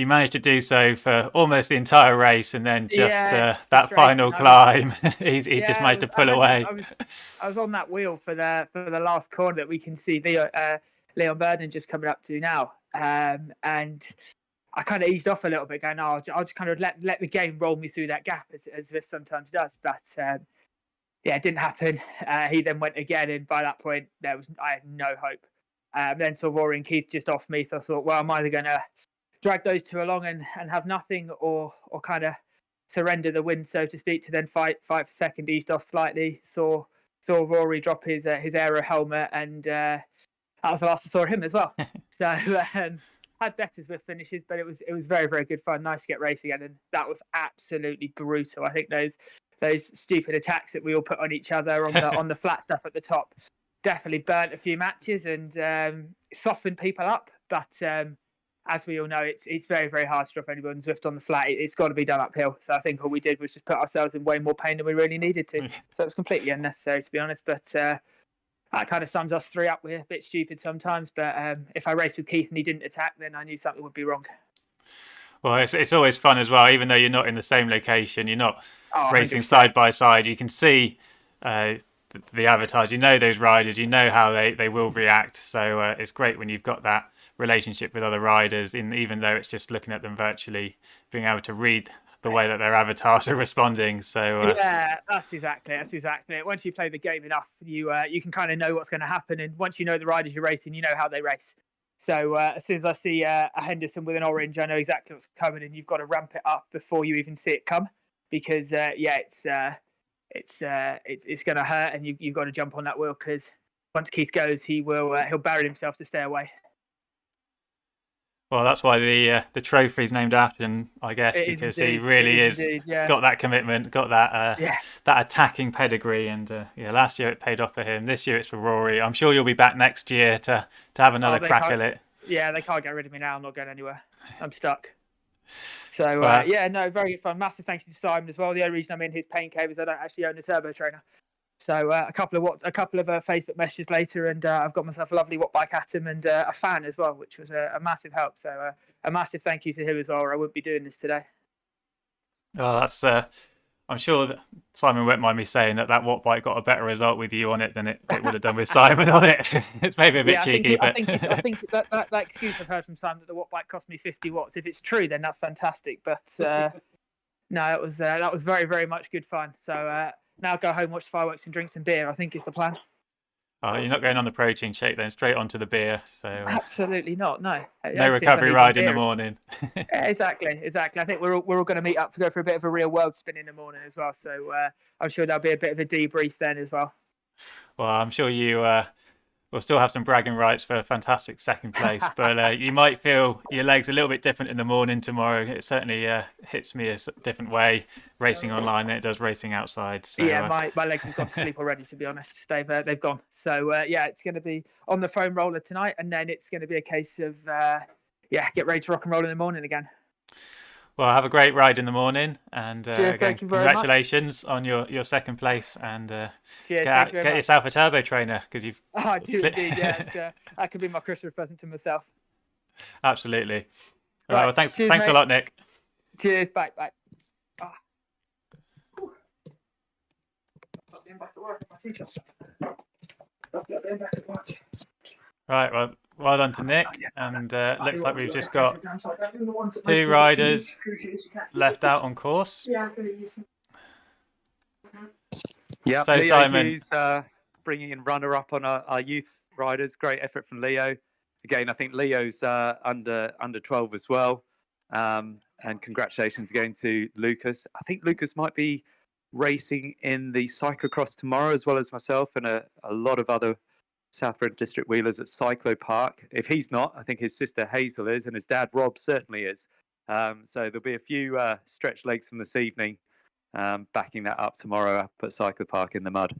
managed to do so for almost the entire race, and then just that final climb, he just managed to pull away. I was on that wheel for the last corner that we can see Leon Burden just coming up to now, and I kind of eased off a little bit, going, I'll just kind of let the game roll me through that gap as this sometimes does. But yeah, it didn't happen. He then went again, and by that point, I had no hope. Then saw Rory and Keith just off me, so I thought, well, I'm either going to drag those 2 along and have nothing, or kind of surrender the win, so to speak, to then fight for second, eased off slightly, saw Rory drop his aero helmet, and that was the last I saw him as well. So had betters with finishes, but it was very, very good fun. Nice to get racing again, and that was absolutely brutal. I think those stupid attacks that we all put on each other on the flat stuff at the top definitely burnt a few matches and softened people up, but as we all know, it's very, very hard to drop anyone Zwift on the flat. It's got to be done uphill. So I think all we did was just put ourselves in way more pain than we really needed to. So it was completely unnecessary, to be honest. But that kind of sums us 3 up. We're a bit stupid sometimes. But if I raced with Keith and he didn't attack, then I knew something would be wrong. Well, it's always fun as well, even though you're not in the same location. You're not racing 100%. side by side. You can see the avatars. You know those riders. You know how they will react. So it's great when you've got that relationship with other riders, even though it's just looking at them virtually, being able to read the way that their avatars are responding. So yeah, that's exactly it. Once you play the game enough, you can kind of know what's going to happen, and once you know the riders you're racing, you know how they race. So as soon as I see a Henderson with an orange, I know exactly what's coming, and you've got to ramp it up before you even see it come, because it's going to hurt, and you've got to jump on that wheel, because once Keith goes, he'll bury himself to stay away. Well, that's why the trophy is named after him, I guess, because he really is got that commitment, got that that attacking pedigree, and last year it paid off for him. This year it's for Rory. I'm sure you'll be back next year to have another crack at it. Yeah, they can't get rid of me now. I'm not going anywhere. I'm stuck. So very good fun. Massive thank you to Simon as well. The only reason I'm in his pain cave is I don't actually own a turbo trainer. So a couple of Facebook messages later, and I've got myself a lovely watt bike at him, and a fan as well, which was a massive help. So a massive thank you to him as well, or I wouldn't be doing this today. Oh, that's I'm sure that Simon won't mind me saying that watt bike got a better result with you on it than it would have done with Simon on it. It's maybe a bit cheeky, but I think that excuse I've heard from Simon that the watt bike cost me 50 watts. If it's true, then that's fantastic. But no, that was very, very much good fun. So now go home, watch fireworks, and drink some beer, I think is the plan. Oh, you're not going on the protein shake then, straight onto the beer. So absolutely not. No. No recovery ride in the morning. Yeah, exactly. I think we're all going to meet up to go for a bit of a real world spin in the morning as well. So I'm sure there'll be a bit of a debrief then as well. Well, I'm sure you will still have some bragging rights for a fantastic second place, but you might feel your legs a little bit different in the morning tomorrow. It certainly hits me a different way racing online than it does racing outside. So, yeah, my legs have gone to sleep already, to be honest. They've gone. So it's going to be on the foam roller tonight, and then it's going to be a case of get ready to rock and roll in the morning again. Well, have a great ride in the morning, and cheers, again, congratulations on your second place, and get yourself a turbo trainer, because you've. Oh, I do indeed. Yeah, that could be my Christmas present to myself. Absolutely. All right. Well, thanks a lot, Nick. Cheers. Bye. Right. Well done to Nick, and looks like we've just got 2 riders left out on course. Yeah, so Leo Simon, Hughes bringing in runner-up on our youth riders. Great effort from Leo. Again, I think Leo's under 12 as well. And congratulations again to Lucas. I think Lucas might be racing in the cyclocross tomorrow, as well as myself and a lot of other Southborough and District Wheelers at Cyclo Park. If he's not, I think his sister Hazel is, and his dad Rob certainly is. So there'll be a few stretch legs from this evening, backing that up tomorrow up at Cyclo Park in the mud.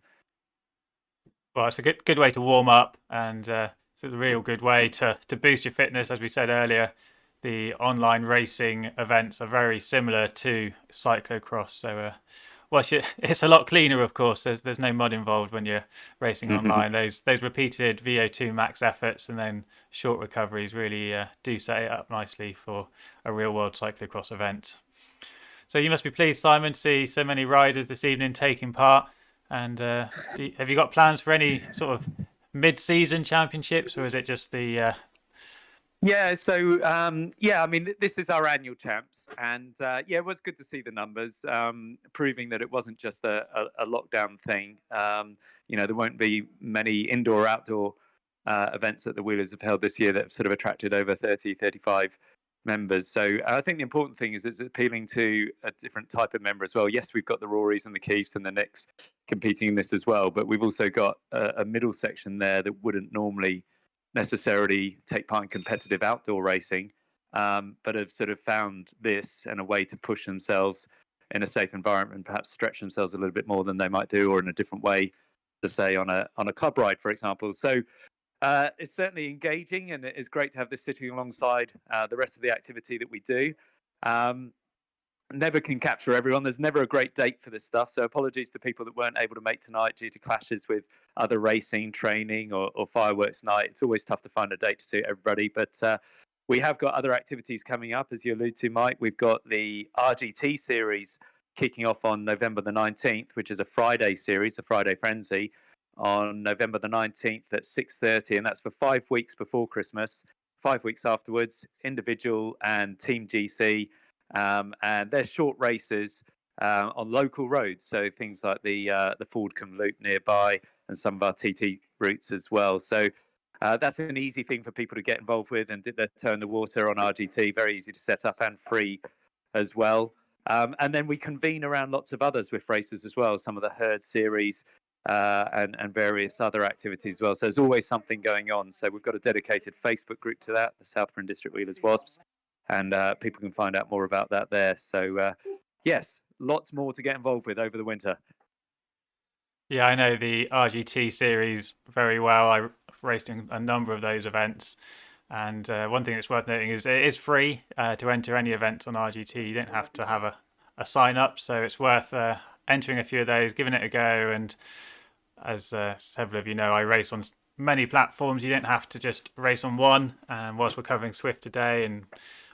Well, it's a good way to warm up, and it's a real good way to boost your fitness. As we said earlier, the online racing events are very similar to cyclocross. So it's a lot cleaner, of course. There's no mud involved when you're racing online. Those repeated VO2 max efforts and then short recoveries really do set it up nicely for a real world cyclocross event. So you must be pleased, Simon, to see so many riders this evening taking part. And have you got plans for any sort of mid-season championships, or is it just the I mean, this is our annual champs, and it was good to see the numbers, proving that it wasn't just a lockdown thing. There won't be many indoor, outdoor events that the Wheelers have held this year that have sort of attracted over 30, 35 members. So I think the important thing is it's appealing to a different type of member as well. Yes, we've got the Rorys and the Keiths and the Nicks competing in this as well, but we've also got a middle section there that wouldn't normally necessarily take part in competitive outdoor racing, but have sort of found this and a way to push themselves in a safe environment, perhaps stretch themselves a little bit more than they might do, or in a different way to say on a club ride, for example. So it's certainly engaging, and it is great to have this sitting alongside the rest of the activity that we do. Never can capture everyone. There's never a great date for this stuff. So apologies to people that weren't able to make tonight due to clashes with other racing, training, or fireworks night. It's always tough to find a date to suit everybody. But we have got other activities coming up, as you allude to, Mike. We've got the RGT series kicking off on November the 19th, which is a Friday series, a Friday Frenzy, on November the 19th at 6:30, and that's for 5 weeks before Christmas, 5 weeks afterwards, individual and team GC, and they're short races on local roads, so things like the Fordcombe Loop nearby and some of our TT routes as well. So that's an easy thing for people to get involved with and dip their toe in the water on RGT. Very easy to set up and free as well. And then we convene around lots of other Zwift races as well, some of the Herd series and various other activities as well. So there's always something going on. So we've got a dedicated Facebook group to that, the Southborough and District Wheelers Wasps, and people can find out more about that there. So yes, lots more to get involved with over the winter. Yeah, I know the RGT series very well. I raced in a number of those events. And one thing that's worth noting is it is free to enter any event on RGT. You don't have to have a sign up. So it's worth entering a few of those, giving it a go. And as several of you know, I race on many platforms. You don't have to just race on one. And whilst we're covering Zwift today, and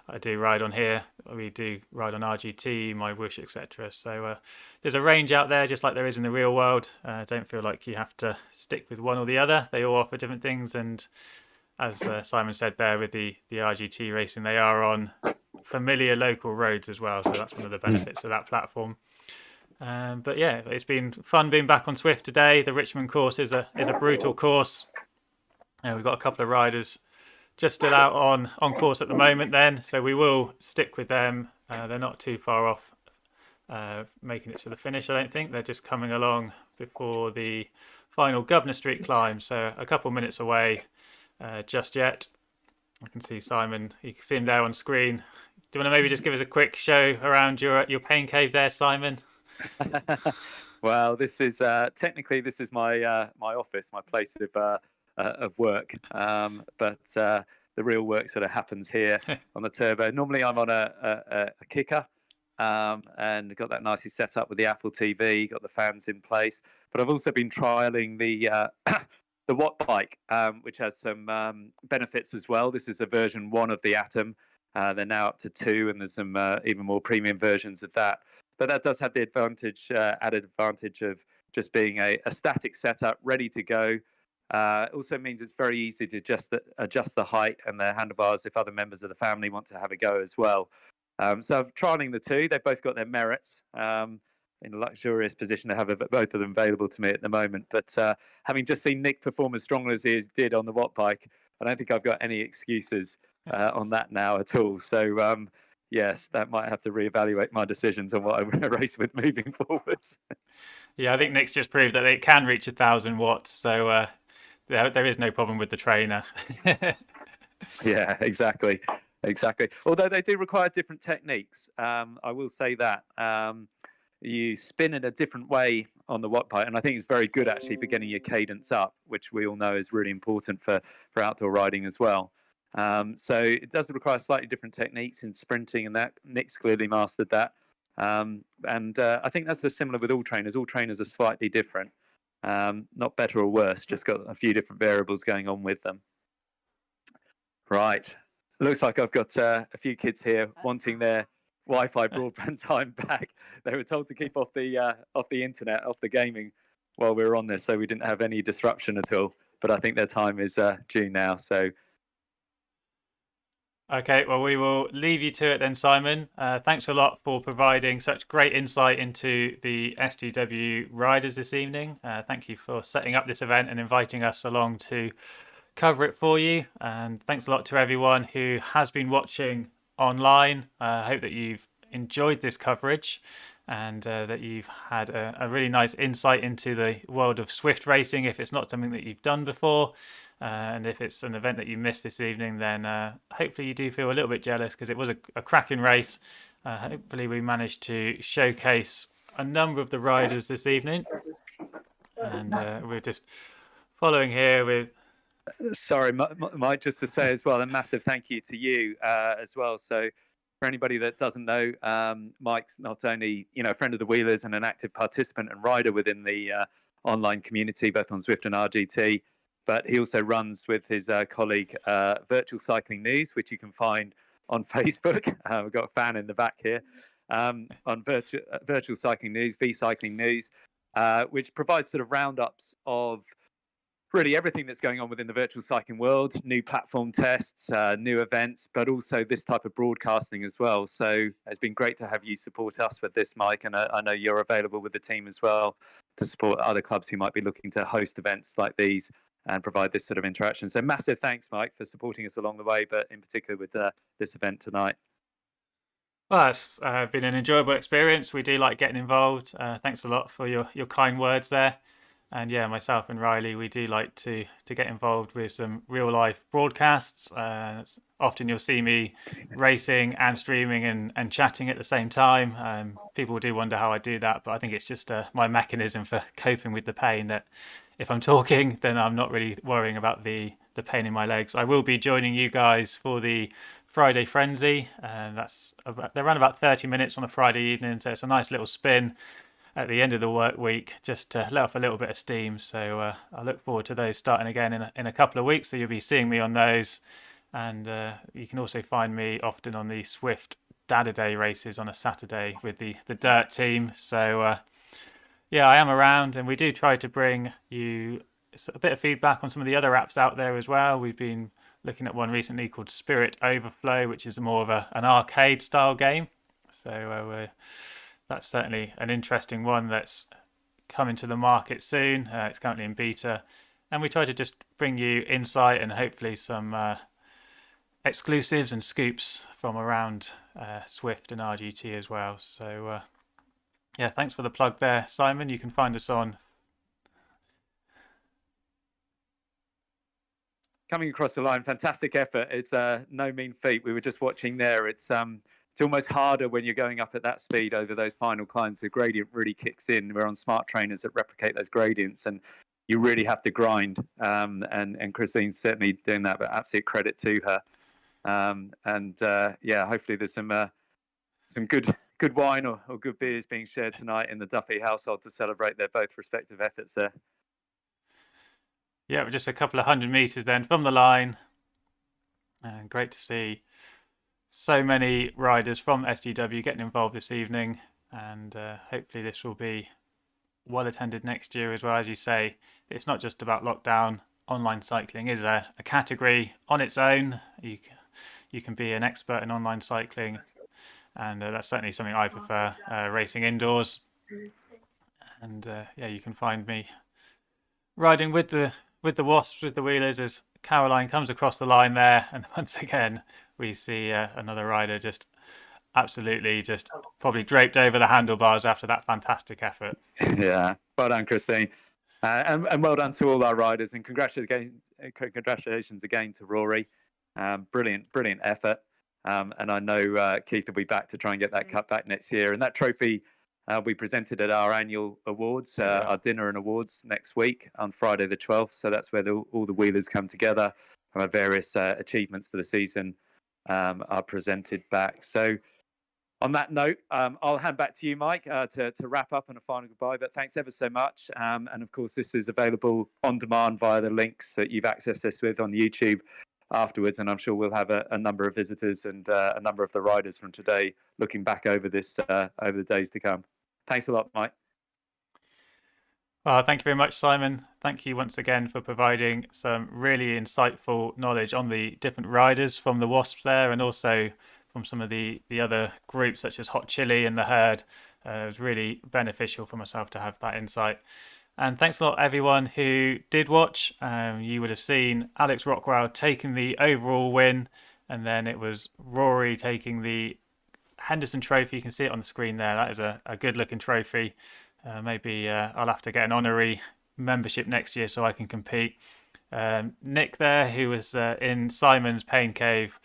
I do ride on here, we do ride on RGT, my Whoosh, etc. So there's a range out there, just like there is in the real world. Don't feel like you have to stick with one or the other. They all offer different things, and as Simon said there, with the RGT racing, they are on familiar local roads as well. So that's one of the benefits of that platform. But yeah, it's been fun being back on Zwift today. The Richmond course is a brutal course. We've got a couple of riders just still out on course at the moment then, so we will stick with them. They're not too far off making it to the finish, I don't think. They're just coming along before the final Governor Street climb, so a couple minutes away just yet. I can see Simon, you can see him there on screen. Do you want to maybe just give us a quick show around your pain cave there, Simon? Well, this is technically my my office, my place of work, but the real work sort of happens here on the turbo. Normally I'm on a kicker, and got that nicely set up with the Apple TV, got the fans in place, but I've also been trialing the Watt bike, which has some benefits as well. This is a version 1 of the Atom. They're now up to 2, and there's some even more premium versions of that. But that does have the advantage, added advantage of just being a static setup, ready to go. It also means it's very easy to adjust the height and the handlebars if other members of the family want to have a go as well. So I'm trialing the two. They've both got their merits. In a luxurious position to have both of them available to me at the moment. But having just seen Nick perform as strongly as he did on the Watt bike, I don't think I've got any excuses on that now at all. So yes, that might have to reevaluate my decisions on what I race with moving forwards. Yeah, I think Nick's just proved that it can reach 1,000 watts. So there is no problem with the trainer. Yeah, exactly. Although they do require different techniques. I will say that. You spin in a different way on the Watt bike, and I think it's very good actually for getting your cadence up, which we all know is really important for outdoor riding as well. So it does require slightly different techniques in sprinting, and that Nick's clearly mastered that. And I think that's similar with all trainers. All trainers are slightly different, not better or worse, just got a few different variables going on with them. Right, looks like I've got a few kids here wanting their Wi-Fi broadband time back. They were told to keep off the internet, off the gaming while we were on this, so we didn't have any disruption at all. But I think their time is due now. So, okay, well, we will leave you to it then, Simon. Thanks a lot for providing such great insight into the SDW riders this evening. Thank you for setting up this event and inviting us along to cover it for you. And thanks a lot to everyone who has been watching online. I hope that you've enjoyed this coverage and that you've had a really nice insight into the world of Zwift racing if it's not something that you've done before, and if it's an event that you missed this evening, then hopefully you do feel a little bit jealous, because it was a cracking race. Hopefully we managed to showcase a number of the riders this evening, and we're just following here with sorry, Mike, just to say as well, a massive thank you to you as well. So for anybody that doesn't know, Mike's not only a friend of the Wheelers and an active participant and rider within the online community, both on Zwift and RGT, but he also runs with his colleague Virtual Cycling News, which you can find on Facebook. We've got a fan in the back here. on Virtual Cycling News, V Cycling News, which provides sort of roundups of really everything that's going on within the virtual cycling world, new platform tests, new events, but also this type of broadcasting as well. So it's been great to have you support us with this, Mike, and I know you're available with the team as well to support other clubs who might be looking to host events like these and provide this sort of interaction. So massive thanks, Mike, for supporting us along the way, but in particular with this event tonight. Well, it's been an enjoyable experience. We do like getting involved. Thanks a lot for your kind words there. And yeah, myself and Riley, we do like to get involved with some real life broadcasts. Often you'll see me racing and streaming and chatting at the same time. People do wonder how I do that, but I think it's just my mechanism for coping with the pain, that if I'm talking, then I'm not really worrying about the pain in my legs. I will be joining you guys for the Friday Frenzy. They run about 30 minutes on a Friday evening, so it's a nice little spin at the end of the work week, just to let off a little bit of steam. So I look forward to those starting again in a couple of weeks. So you'll be seeing me on those, and you can also find me often on the Swift Dada Day races on a Saturday with the Dirt team. So yeah, I am around, and we do try to bring you a bit of feedback on some of the other apps out there as well. We've been looking at one recently called Spirit Overflow, which is more of an arcade style game. So that's certainly an interesting one that's coming to the market soon. It's currently in beta, and we try to just bring you insight and hopefully some exclusives and scoops from around Swift and RGT as well. So yeah, thanks for the plug there, Simon. You can find us on coming across the line. Fantastic effort. It's no mean feat. We were just watching there. It's almost harder when you're going up at that speed over those final climbs. The gradient really kicks in. We're on smart trainers that replicate those gradients, and you really have to grind. And Christine's certainly doing that, but absolute credit to her. Yeah, hopefully there's some good wine or good beers being shared tonight in the Duffy household to celebrate their both respective efforts there. Yeah, we're just a couple of 100 meters then from the line, and great to see so many riders from SDW getting involved this evening, and hopefully this will be well attended next year as well. As you say, it's not just about lockdown. Online cycling is a category on its own. You can be an expert in online cycling, and that's certainly something I prefer, racing indoors. And yeah, you can find me riding with the Wasps, with the Wheelers, as Caroline comes across the line there, and once again we see another rider just absolutely just probably draped over the handlebars after that fantastic effort. Yeah, well done, Christine, and well done to all our riders, and congratulations again to Rory. Brilliant effort, and I know Keith will be back to try and get that cut back next year, and that trophy we presented at our annual awards, our dinner and awards next week on Friday the 12th. So that's where all the Wheelers come together, and our various achievements for the season are presented back. So on that note, I'll hand back to you, Mike, to wrap up and a final goodbye. But thanks ever so much. And of course, this is available on demand via the links that you've accessed this with on YouTube afterwards. And I'm sure we'll have a number of visitors and a number of the riders from today looking back over this over the days to come. Thanks a lot, Mike. Well, thank you very much, Simon. Thank you once again for providing some really insightful knowledge on the different riders from the Wasps there, and also from some of the other groups such as Hot Chili and the Herd. It was really beneficial for myself to have that insight. And thanks a lot, everyone who did watch. You would have seen Alex Rockwell taking the overall win, and then it was Rory taking the Henderson Trophy. You can see it on the screen there. That is a good looking trophy. Maybe I'll have to get an honorary membership next year so I can compete. Nick there, who was in Simon's Pain Cave,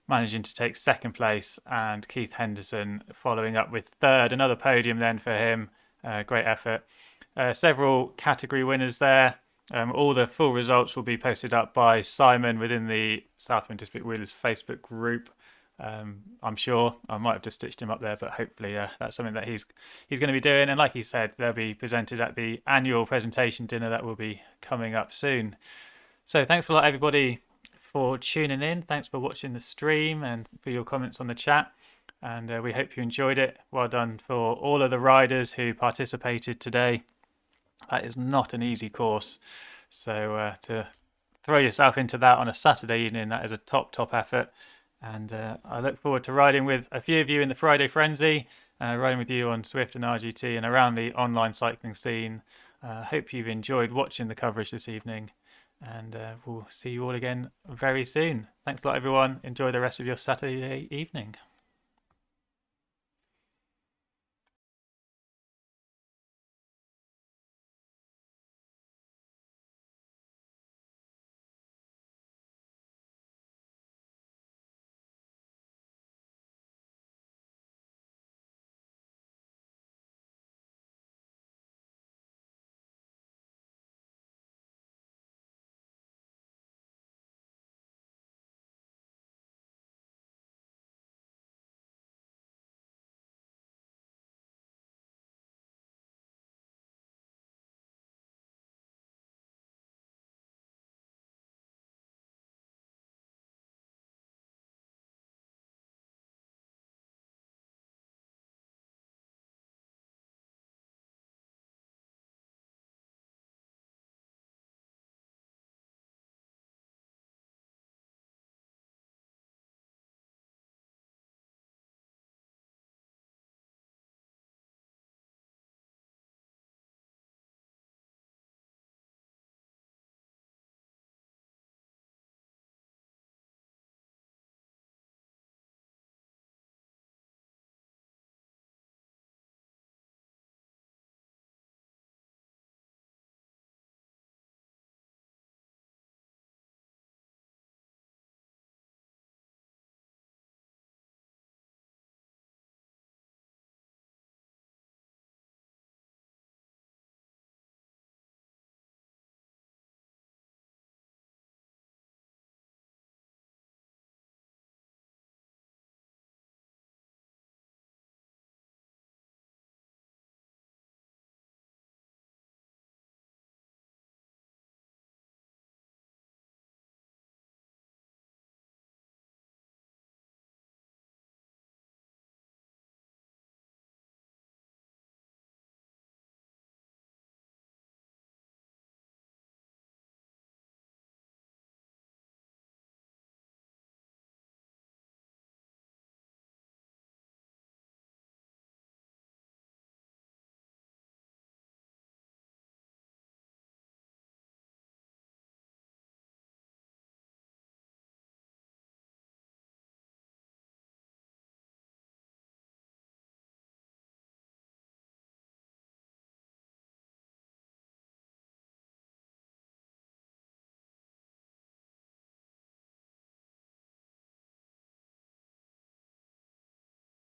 managing to take second place, and Keith Henderson following up with third. Another podium then for him. Great effort. Several category winners there. All the full results will be posted up by Simon within the Southborough and District Wheelers Facebook group. I'm sure I might have just stitched him up there, but hopefully that's something that he's going to be doing. And like he said, they'll be presented at the annual presentation dinner that will be coming up soon. So thanks a lot, everybody, for tuning in. Thanks for watching the stream and for your comments on the chat. and we hope you enjoyed it. Well done for all of the riders who participated today. That is not an easy course, so to throw yourself into that on a Saturday evening, that is a top effort. And I look forward to riding with a few of you in the Friday Frenzy, riding with you on Swift and RGT and around the online cycling scene. Hope you've enjoyed watching the coverage this evening, and we'll see you all again very soon. Thanks a lot, everyone. Enjoy the rest of your Saturday evening.